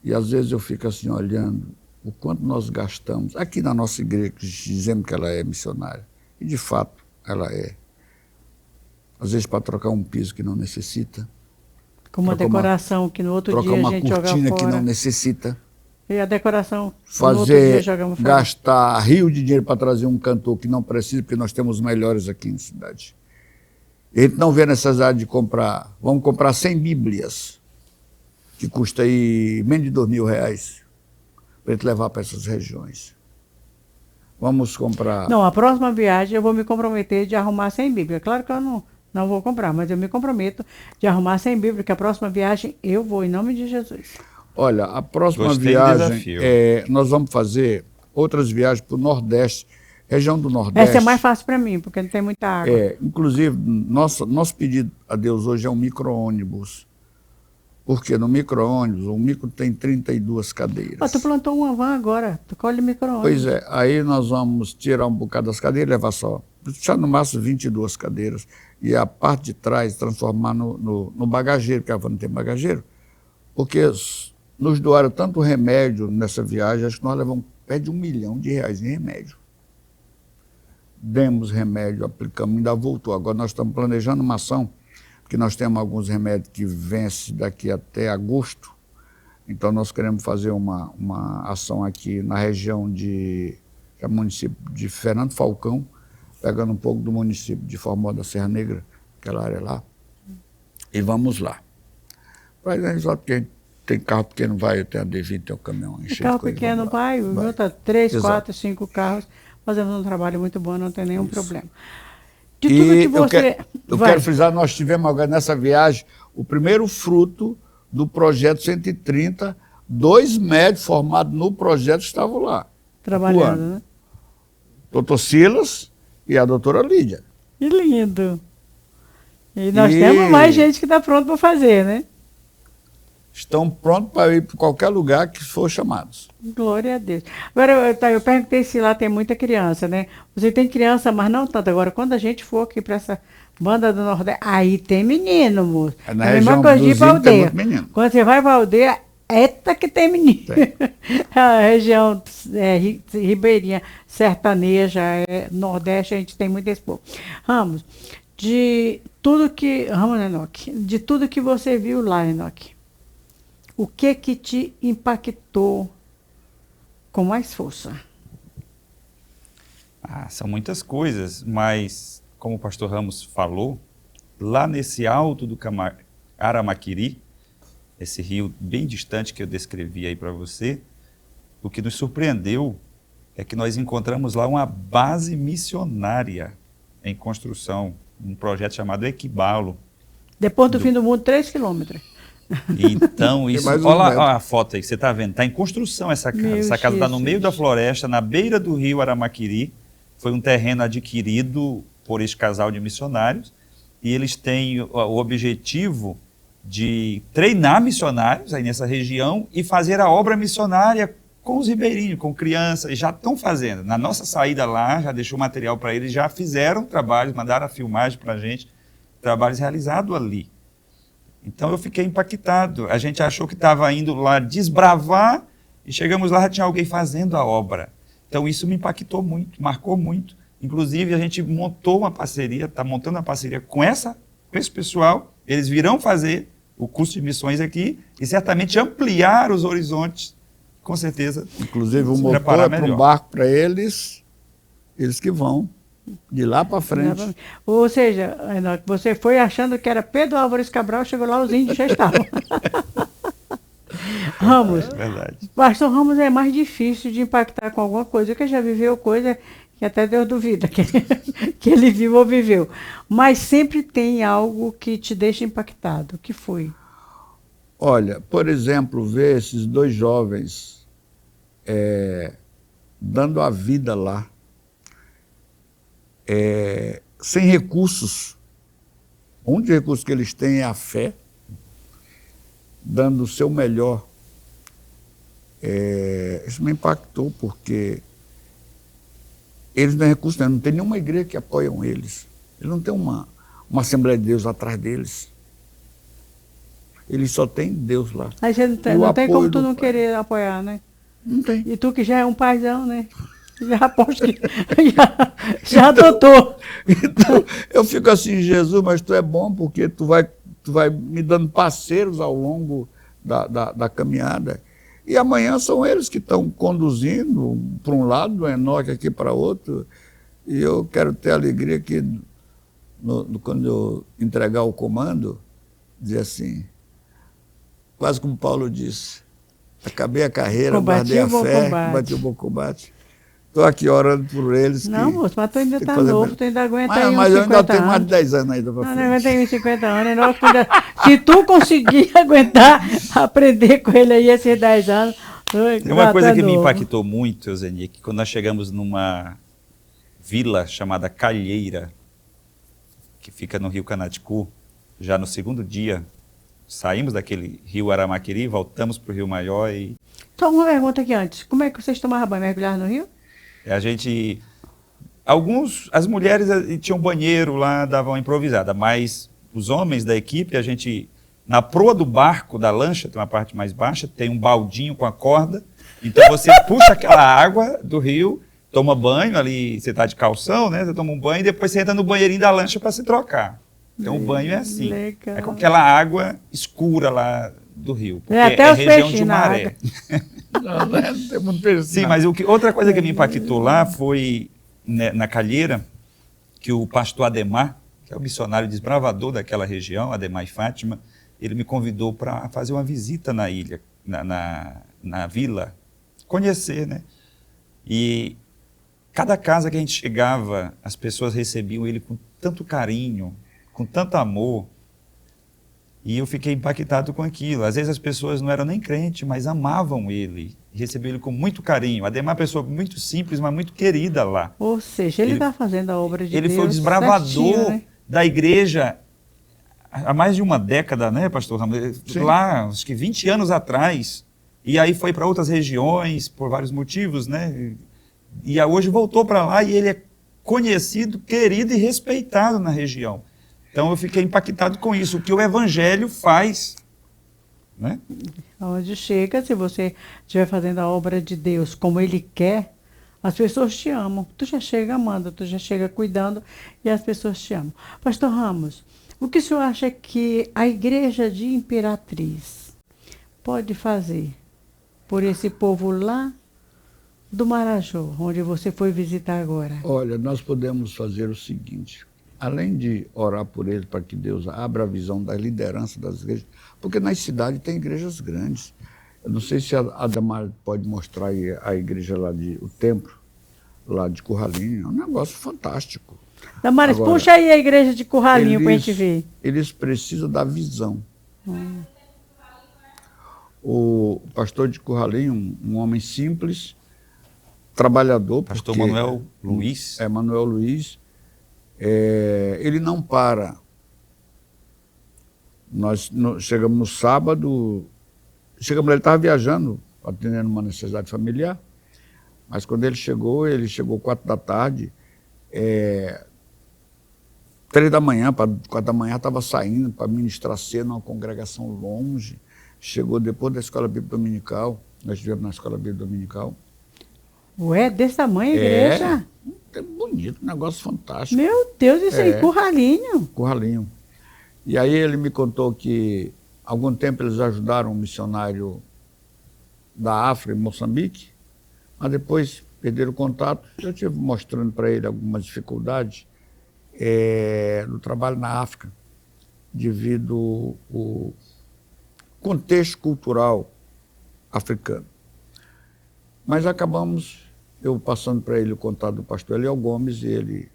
E às vezes eu fico assim olhando o quanto nós gastamos aqui na nossa igreja, dizendo que ela é missionária. E de fato ela é. Às vezes para trocar um piso que não necessita. Com uma decoração que no outro dia a gente joga fora. Trocar uma cortina que não necessita. E a decoração fazer, no outro dia jogamos fora. Gastar rio de dinheiro para trazer um cantor que não precisa, porque nós temos melhores aqui na cidade. E a gente não vê necessidade de comprar, vamos comprar 100 Bíblias, que custa aí menos de R$2.000, para a gente levar para essas regiões. Vamos comprar... Não, a próxima viagem eu vou me comprometer de arrumar 100 Bíblias. Claro que eu não vou comprar, mas eu me comprometo de arrumar 100 Bíblias, porque a próxima viagem eu vou, em nome de Jesus. Olha, a próxima viagem, nós vamos fazer outras viagens para o Nordeste, região do Nordeste. Essa é mais fácil para mim, porque não tem muita água. Inclusive, nosso pedido a Deus hoje é um micro-ônibus. Porque no micro-ônibus, o micro tem 32 cadeiras. Tu plantou uma van agora, tu colhe micro-ônibus. Pois é, aí nós vamos tirar um bocado das cadeiras e levar só no máximo 22 cadeiras. E a parte de trás transformar no bagageiro, que a van não tem bagageiro. Porque nos doaram tanto remédio nessa viagem, acho que nós levamos perto de R$1 milhão em remédio. Demos remédio, aplicamos, ainda voltou. Agora nós estamos planejando uma ação, porque nós temos alguns remédios que vencem daqui até agosto. Então nós queremos fazer uma ação aqui na região que é o município de Fernando Falcão, pegando um pouco do município de Formosa da Serra Negra, aquela área lá, e vamos lá. Mas só porque tem carro pequeno, vai, eu tenho a D20, tem um caminhão encher. Carro pequeno vai, junta 3, 4, 5 carros, fazemos um trabalho muito bom, não tem nenhum problema. De tudo que você... Eu quero frisar, nós tivemos agora nessa viagem o primeiro fruto do projeto 130, 2 médicos formados no projeto estavam lá. Trabalhando, né? Doutor Silas e a doutora Lídia. Que lindo. E nós temos mais gente que está pronto para fazer, né? Estão prontos para ir para qualquer lugar que for chamados. Glória a Deus. Agora, eu perguntei se lá tem muita criança, né? Você tem criança, mas não tanto. Agora, quando a gente for aqui para essa banda do Nordeste, aí tem menino, moço. Na região do Zinho tem muito menino. Quando você vai para a aldeia, eita que tem menino. A região ribeirinha, sertaneja, Nordeste, a gente tem muito esse povo. Ramos, de tudo que você viu lá, Enoque, o que te impactou com mais força? São muitas coisas, mas como o pastor Ramos falou, lá nesse alto do Aramaquiri, esse rio bem distante que eu descrevi aí para você, o que nos surpreendeu é que nós encontramos lá uma base missionária em construção, um projeto chamado Equibalo. Depois do fim do mundo, 3 quilômetros. Então, isso, olha a foto aí que você está vendo, está em construção essa casa. Essa casa está no meio da floresta, na beira do rio Aramaquiri. Foi um terreno adquirido por esse casal de missionários e eles têm o objetivo de treinar missionários aí nessa região e fazer a obra missionária com os ribeirinhos, com crianças, e já estão fazendo. Na nossa saída lá, já deixou material para eles, já fizeram trabalhos, mandaram a filmagem para a gente, trabalhos realizados ali. Então eu fiquei impactado. A gente achou que estava indo lá desbravar e chegamos lá, já tinha alguém fazendo a obra. Então isso me impactou muito, marcou muito. Inclusive a gente montou uma parceria, está montando uma parceria com esse pessoal. Eles virão fazer o curso de missões aqui e certamente ampliar os horizontes, com certeza. Inclusive o motor é para um barco para eles que vão de lá para frente. Ou seja, você foi achando que era Pedro Álvares Cabral, chegou lá, os índios já estavam. Ramos, verdade. Pastor Ramos é mais difícil de impactar com alguma coisa, que já viveu coisa que até Deus duvida que ele viu ou viveu. Mas sempre tem algo que te deixa impactado. O que foi? Olha, por exemplo, ver esses 2 jovens dando a vida lá, sem recursos. O único recurso que eles têm é a fé, dando o seu melhor. Isso me impactou, porque eles não têm recursos, não tem nenhuma igreja que apoiam eles. Eles não têm uma Assembleia de Deus atrás deles. Eles só têm Deus lá. Aí você não tem como tu não querer apoiar, né? Não tem. E tu que já é um paizão, né? Já aposto que já adotou. Então, eu fico assim, Jesus, mas tu é bom porque tu vai me dando parceiros ao longo da caminhada. E amanhã são eles que estão conduzindo para um lado, o Enoque aqui para outro. E eu quero ter alegria que, quando eu entregar o comando, dizer assim, quase como Paulo disse, acabei a carreira, guardei a fé, combati o bom combate. Estou aqui orando por eles. Não, moço, mas tu ainda está novo, tu ainda aguenta aí uns 50 anos. Mas eu ainda tenho mais de 10 anos ainda para frente. Não aguenta aí uns 50 anos. Se tu conseguir aguentar, aprender com ele aí esses 10 anos... Tem uma coisa que me impactou muito, Eusenia, que quando nós chegamos numa vila chamada Calheira, que fica no Rio Canaticu, já no 2º dia, saímos daquele rio Aramaquiri, voltamos para o Rio Maior e... Só uma pergunta aqui antes, como é que vocês tomavam banho? Mergulhavam no rio? A gente... As mulheres tinham banheiro lá, davam improvisada, mas os homens da equipe, a gente... Na proa do barco, da lancha, tem uma parte mais baixa, tem um baldinho com a corda, então você puxa aquela água do rio, toma banho ali, você está de calção, né? Você toma um banho e depois você entra no banheirinho da lancha para se trocar. Então o banho é assim, legal. É com aquela água escura lá do rio, porque até é os região de peixinhos maré. Não tem muito peixe. Sim, mas outra coisa que me impactou lá foi, né, na Calheira, que o pastor Ademar, que que é o missionário desbravador daquela região, Ademar e Fátima, ele me convidou para fazer uma visita na ilha, na vila, conhecer, né? E cada casa que a gente chegava, as pessoas recebiam ele com tanto carinho, com tanto amor, e eu fiquei impactado com aquilo. Às vezes as pessoas não eram nem crentes, mas amavam ele, recebiam ele com muito carinho. Ademar é uma pessoa muito simples, mas muito querida lá. Ou seja, ele está fazendo a obra de Deus. Ele foi o desbravador certinho, né? da igreja há mais de uma década, né, pastor Ramos? Sim. Lá, acho que 20 anos atrás, e aí foi para outras regiões, por vários motivos, né? E hoje voltou para lá e ele é conhecido, querido e respeitado na região. Então eu fiquei impactado com isso, o que o evangelho faz, né? Onde chega, se você estiver fazendo a obra de Deus como Ele quer, as pessoas te amam. Tu já chega amando, tu já chega cuidando e as pessoas te amam. Pastor Ramos, o que o senhor acha que a igreja de Imperatriz pode fazer por esse povo lá do Marajó, onde você foi visitar agora? Olha, nós podemos fazer o seguinte, além de orar por eles para que Deus abra a visão da liderança das igrejas, porque nas cidades tem igrejas grandes. Eu não sei se a Ademar pode mostrar aí a igreja lá, o templo, lá de Curralinho, é um negócio fantástico. Damares, Agora, puxa aí a igreja de Curralinho para a gente ver. Eles precisam da visão. O pastor de Curralinho, um homem simples, trabalhador. Pastor Manuel Luiz. É, Manuel Luiz. Ele não para. Nós chegamos no sábado, ele estava viajando, atendendo uma necessidade familiar, mas quando ele chegou 4 da tarde, 3 da manhã, 4 da manhã, estava saindo para ministrar cena numa congregação longe, chegou depois da escola bíblica dominical, nós estivemos na escola bíblica dominical. Ué, desse tamanho a igreja? É bonito, um negócio fantástico. Meu Deus, isso aí, Curralinho. Curralinho. E aí ele me contou que, há algum tempo, eles ajudaram um missionário da África, em Moçambique, mas depois perderam o contato. Eu estive mostrando para ele algumas dificuldades no trabalho na África, devido ao contexto cultural africano. Mas acabamos, eu passando para ele o contato do pastor Eliel Gomes, e ele,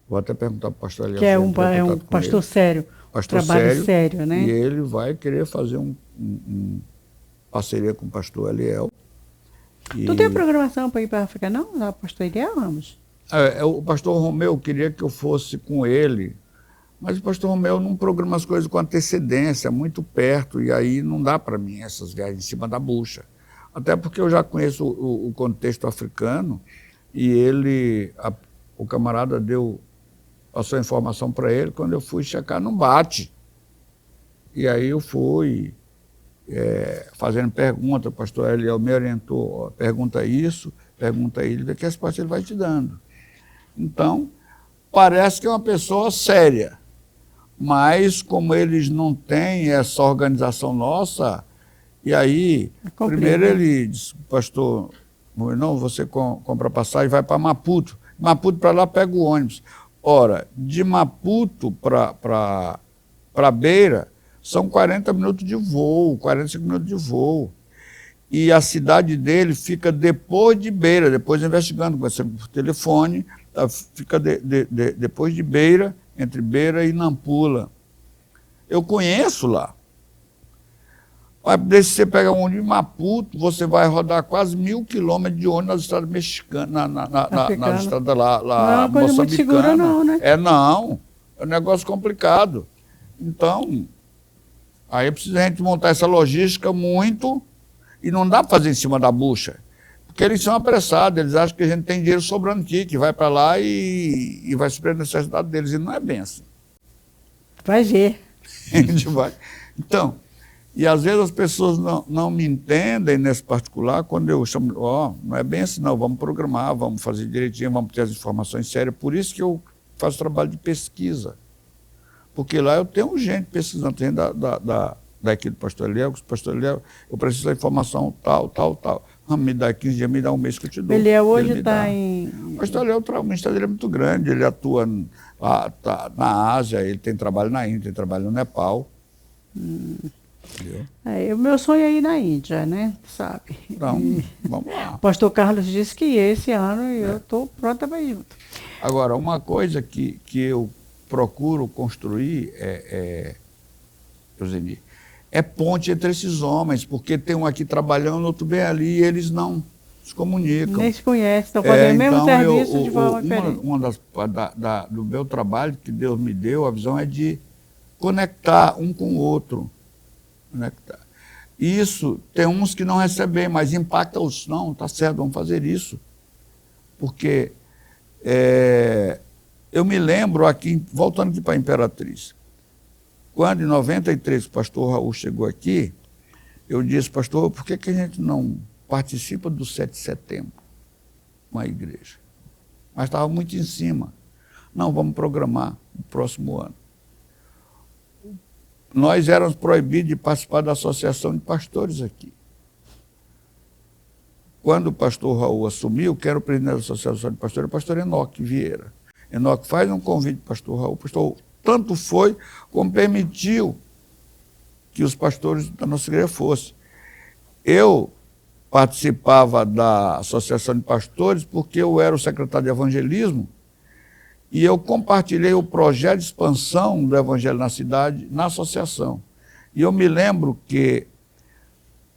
vou até perguntar para o pastor Eliel. Que é um pastor sério, trabalho sério, né? E ele vai querer fazer parceria com o pastor Eliel. Tu tem programação para ir para a África, não? Lá, pastor Eliel, vamos? O pastor Romeu queria que eu fosse com ele, mas o pastor Romeu não programa as coisas com antecedência, muito perto, e aí não dá para mim essas viagens em cima da bucha. Até porque eu já conheço o contexto africano, e o camarada passou a informação para ele, quando eu fui checar, não bate. E aí eu fui fazendo pergunta, o pastor Eliel me orientou, pergunta isso, pergunta ele, vê que resposta ele vai te dando. Então, parece que é uma pessoa séria, mas como eles não têm essa organização nossa, e aí, primeiro ele disse, pastor, não, você compra passagem e vai para Maputo. Maputo para lá pega o ônibus. Ora, de Maputo para Beira, são 40 minutos de voo, 45 minutos de voo. E a cidade dele fica depois de Beira, depois investigando, conversando por telefone, fica depois de Beira, entre Beira e Nampula. Eu conheço lá. Desde você pega um ônibus de Maputo, você vai rodar quase 1.000 quilômetros de ônibus nas estradas mexicanas, nas estradas lá não é uma coisa muito segura não, né? Não, é um negócio complicado. Então, aí precisa a gente montar essa logística muito, e não dá para fazer em cima da bucha, porque eles são apressados, eles acham que a gente tem dinheiro sobrando aqui, que vai para lá e vai suprir a necessidade deles, e não é bem assim. Vai ver. A gente vai. Então, e às vezes as pessoas não me entendem nesse particular, quando eu chamo, não é bem assim não, vamos programar, vamos fazer direitinho, vamos ter as informações sérias. Por isso que eu faço trabalho de pesquisa. Porque lá eu tenho gente pesquisando, tem da equipe do pastor Eliel, eu preciso da informação tal. Me dá 15 dias, me dá um mês que eu te dou. Beliel hoje está em... O pastor Beliel, o ministério dele é muito grande, ele atua na Ásia, ele tem trabalho na Índia, tem trabalho no Nepal. O meu sonho é ir na Índia, né? Sabe? Então, vamos lá. O pastor Carlos disse que esse ano eu estou pronta para ir junto. Agora, uma coisa que eu procuro construir Eugênia, é ponte entre esses homens, porque tem um aqui trabalhando, outro bem ali, e eles não se comunicam. Nem se conhecem, estão fazendo o mesmo serviço de forma diferente. Do meu trabalho que Deus me deu, a visão é de conectar um com o outro. Conectar. Isso, tem uns que não recebem, mas impacta os não, tá certo, vamos fazer isso. Porque eu me lembro aqui, voltando aqui para a Imperatriz, quando em 93 o pastor Raul chegou aqui, eu disse, pastor, por que a gente não participa do 7 de setembro com a igreja? Mas estava muito em cima. Não, vamos programar no próximo ano. Nós éramos proibidos de participar da associação de pastores aqui. Quando o pastor Raul assumiu, que era o presidente da associação de pastores, o pastor Enoque Vieira. Enoque faz um convite para o pastor Raul, o pastor tanto foi como permitiu que os pastores da nossa igreja fossem. Eu participava da associação de pastores porque eu era o secretário de evangelismo e eu compartilhei o projeto de expansão do evangelho na cidade, na associação. E eu me lembro que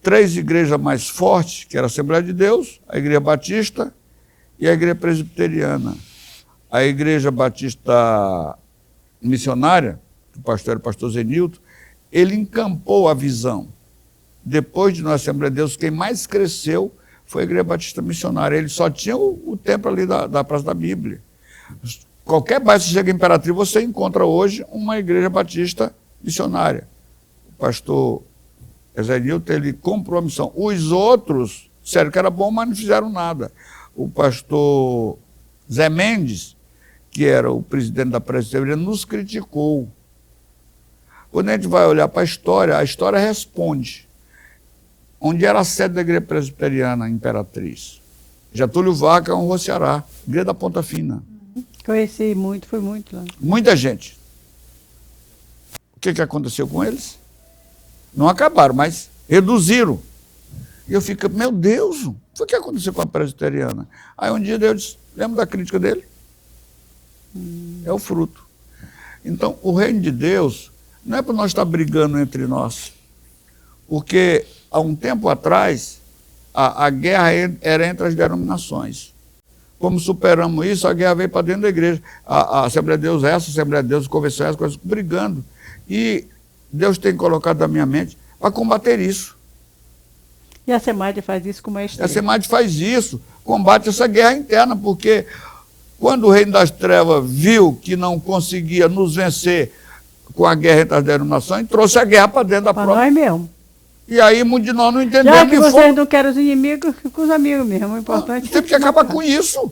3 igrejas mais fortes, que era a Assembleia de Deus, a Igreja Batista e a Igreja Presbiteriana. A Igreja Batista Missionária, o pastor era o pastor Zenilton, ele encampou a visão. Depois de nossa Assembleia de Deus, quem mais cresceu foi a Igreja Batista Missionária. Ele só tinha o templo ali da Praça da Bíblia. Qualquer bairro que você chega em Imperatriz, você encontra hoje uma Igreja Batista Missionária. O pastor Zenilton, ele comprou a missão. Os outros, disseram que era bom, mas não fizeram nada. O pastor Zé Mendes, que era o presidente da Presbiteriana, nos criticou. Quando a gente vai olhar para a história responde. Onde era a sede da Igreja Presbiteriana, Imperatriz? Getúlio Vargas, Rua Ceará, Igreja da Ponta Fina. Conheci muito, foi muito lá. Muita gente. O que aconteceu com eles? Não acabaram, mas reduziram. E eu fico, meu Deus, o que aconteceu com a Presbiteriana? Aí um dia Deus disse, lembra da crítica dele? É o fruto. Então, o reino de Deus não é para nós estar brigando entre nós. Porque, há um tempo atrás, a guerra era entre as denominações. Como superamos isso, a guerra veio para dentro da igreja. A Assembleia de Deus essa, a Assembleia de Deus, a Convenção essa, coisas brigando. E Deus tem colocado na minha mente para combater isso. E a SEMAD faz isso com maestria. A SEMAD faz isso, combate essa guerra interna, porque quando o reino das trevas viu que não conseguia nos vencer com a guerra entre as denominações, trouxe a guerra para dentro da própria. Para nós mesmo. E aí muitos de nós não entendemos. Já que vocês não querem os inimigos, com os amigos mesmo. O importante tem que acabar com isso.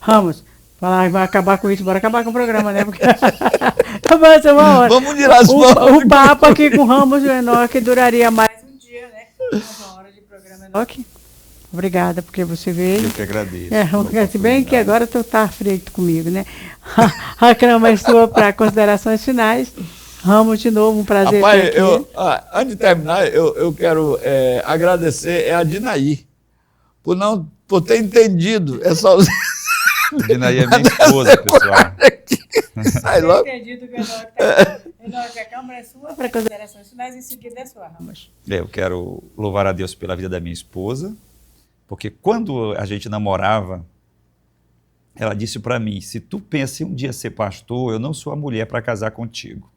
Ramos, falar, vai acabar com isso, bora acabar com o programa, né? Porque vai ser uma hora. Vamos tirar as mãos. O papo aqui com o Ramos e o Enoque duraria mais um dia, né? Uma hora de programa. Enoque, obrigada porque você veio. Eu que agradeço. Se bem que agora tu tá frito comigo, né? A cama é sua para considerações finais. Ramos, de novo, um prazer. Rapaz, antes de terminar, eu quero agradecer a Dinaí por ter entendido essa ausência. Dinaí é minha esposa, pessoal. Sai logo. Entendido que a câmera é sua para considerações finais, em seguida é sua, Ramos. Eu quero louvar a Deus pela vida da minha esposa, porque quando a gente namorava, ela disse para mim, se tu pensa em um dia ser pastor, eu não sou a mulher para casar contigo.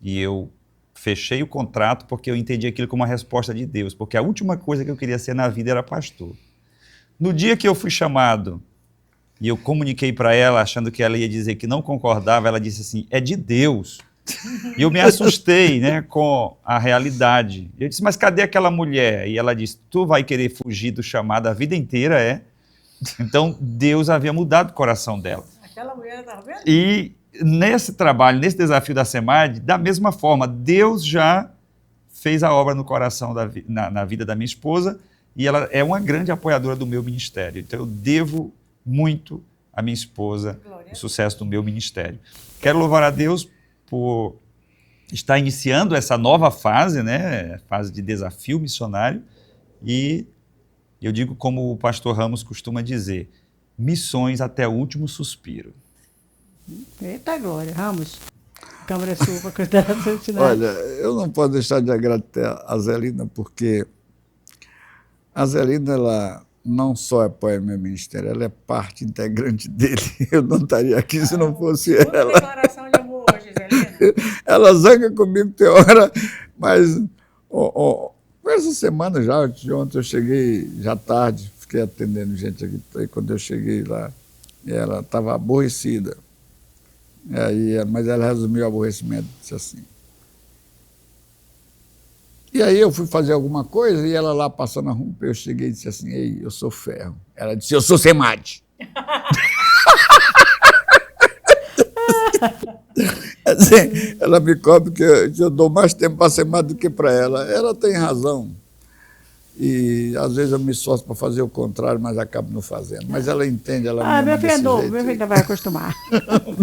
E eu fechei o contrato porque eu entendi aquilo como uma resposta de Deus, porque a última coisa que eu queria ser na vida era pastor. No dia que eu fui chamado, e eu comuniquei para ela, achando que ela ia dizer que não concordava, ela disse assim, é de Deus. E eu me assustei, né, com a realidade. Eu disse, mas cadê aquela mulher? E ela disse, tu vai querer fugir do chamado a vida inteira, é? Então, Deus havia mudado o coração dela. Aquela mulher estava vendo? E nesse trabalho, nesse desafio da SEMAD, da mesma forma, Deus já fez a obra no coração, na vida da minha esposa, e ela é uma grande apoiadora do meu ministério. Então eu devo muito à minha esposa o sucesso do meu ministério. Quero louvar a Deus por estar iniciando essa nova fase, né? Fase de desafio missionário, e eu digo como o pastor Ramos costuma dizer, missões até o último suspiro. Eita glória, Ramos. Câmara sua para consideração final. Olha, eu não posso deixar de agradecer a Zelina, porque a Zelina, ela não só apoia meu ministério, ela é parte integrante dele. Eu não estaria aqui se não fosse ela. Declaração de amor hoje, Zelina. Ela zanga comigo tem hora, mas essa semana já, ontem eu cheguei já tarde, fiquei atendendo gente aqui, aí quando eu cheguei lá, ela estava aborrecida. Mas ela resumiu o aborrecimento, disse assim. E aí eu fui fazer alguma coisa e ela lá passando na rua, eu cheguei e disse assim, ei, eu sou ferro. Ela disse, eu sou SEMAD. Assim, ela me cobre que eu dou mais tempo para SEMAD do que para ela. Ela tem razão. E às vezes eu me esforço para fazer o contrário, mas acabo não fazendo. Mas ela entende, ela me ama meu filho é desse novo, jeito. meu filho ainda vai acostumar.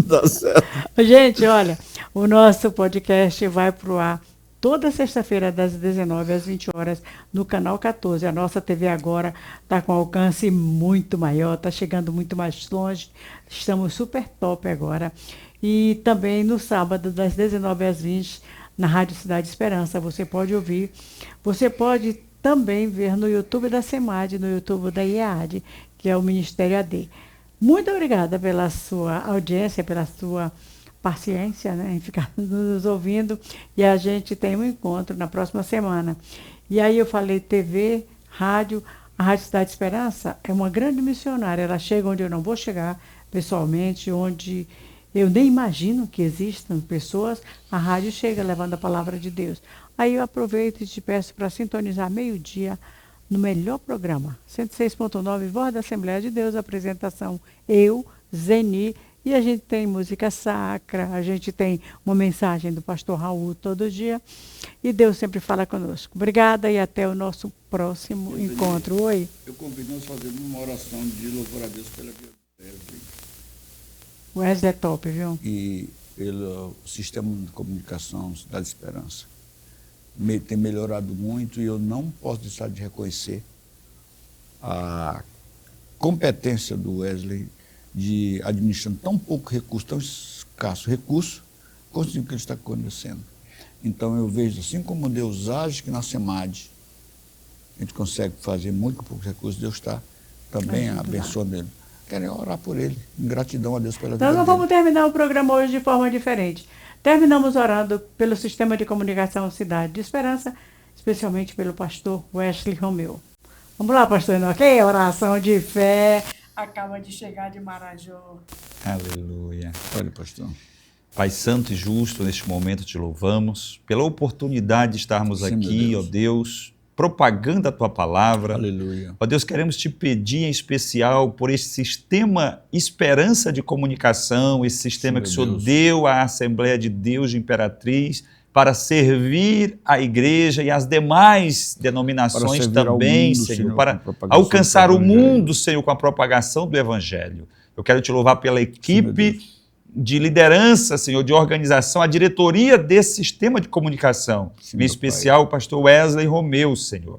Dá certo. Gente, olha, o nosso podcast vai para o ar toda sexta-feira, das 19 às 20 horas, no Canal 14. A nossa TV agora está com alcance muito maior, está chegando muito mais longe. Estamos super top agora. E também no sábado, das 19 às 20, na Rádio Cidade Esperança. Você pode ouvir, você pode também ver no YouTube da SEMAD, no YouTube da IEAD, que é o Ministério AD. Muito obrigada pela sua audiência, pela sua paciência, né, em ficar nos ouvindo. E a gente tem um encontro na próxima semana. E aí eu falei TV, rádio. A Rádio Cidade Esperança é uma grande missionária. Ela chega onde eu não vou chegar pessoalmente, onde eu nem imagino que existam pessoas. A rádio chega levando a palavra de Deus. Aí eu aproveito e te peço para sintonizar meio-dia no melhor programa, 106.9, Voz da Assembleia de Deus, apresentação eu, Zeni, e a gente tem música sacra, a gente tem uma mensagem do pastor Raul todo dia, e Deus sempre fala conosco. Obrigada e até o nosso próximo encontro. Oi. Eu convido nós fazendo uma oração de louvor a Deus pela vida do Wesley. O Wesley é top, viu? E pelo sistema de comunicação Cidade Esperança. Tem melhorado muito e eu não posso deixar de reconhecer a competência do Wesley de administrando tão pouco recurso, tão escasso recurso, conseguir o que está acontecendo. Então eu vejo, assim como Deus age que na SEMAD a gente consegue fazer muito com poucos recursos, Deus está também abençoando ele. Querem orar por ele, em gratidão a Deus pela vida dele. Então nós vamos terminar o programa hoje de forma diferente. Terminamos orando pelo Sistema de Comunicação Cidade de Esperança, especialmente pelo pastor Wesley Romeu. Vamos lá, pastor Enoque, oração de fé. Acaba de chegar de Marajó. Aleluia. Olha, pastor. Pai Santo e Justo, neste momento te louvamos pela oportunidade de estarmos aqui, ó Deus, propagando a Tua Palavra. Aleluia. Ó Deus, queremos te pedir em especial por esse sistema Esperança de Comunicação, esse sistema que o Senhor deu à Assembleia de Deus de Imperatriz para servir a igreja e as demais denominações também, Senhor, para alcançar o mundo, Senhor, com a propagação do Evangelho. Eu quero te louvar pela equipe de liderança, Senhor, de organização, a diretoria desse sistema de comunicação, em especial o pastor Wesley Romeu, Senhor.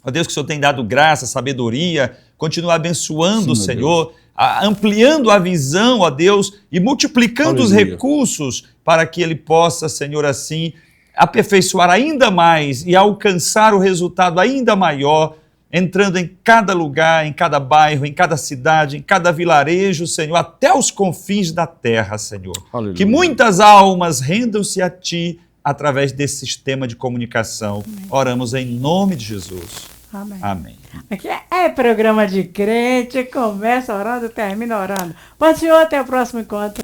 Ó Deus, que o Senhor tem dado graça, sabedoria, continua abençoando, Senhor, ampliando a visão, ó Deus, e multiplicando os recursos para que ele possa, Senhor, assim, aperfeiçoar ainda mais e alcançar o resultado ainda maior, entrando em cada lugar, em cada bairro, em cada cidade, em cada vilarejo, Senhor, até os confins da terra, Senhor. Aleluia. Que muitas almas rendam-se a Ti através desse sistema de comunicação. Amém. Oramos em nome de Jesus. Amém. Amém. Aqui é programa de crente, começa orando, termina orando. Pode ser até o próximo encontro.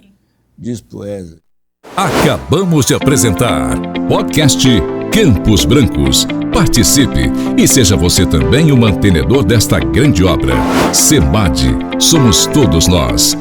Diz pro Wesley. Acabamos de apresentar podcast Campos Brancos. Participe e seja você também o mantenedor desta grande obra. SEMAD, somos todos nós.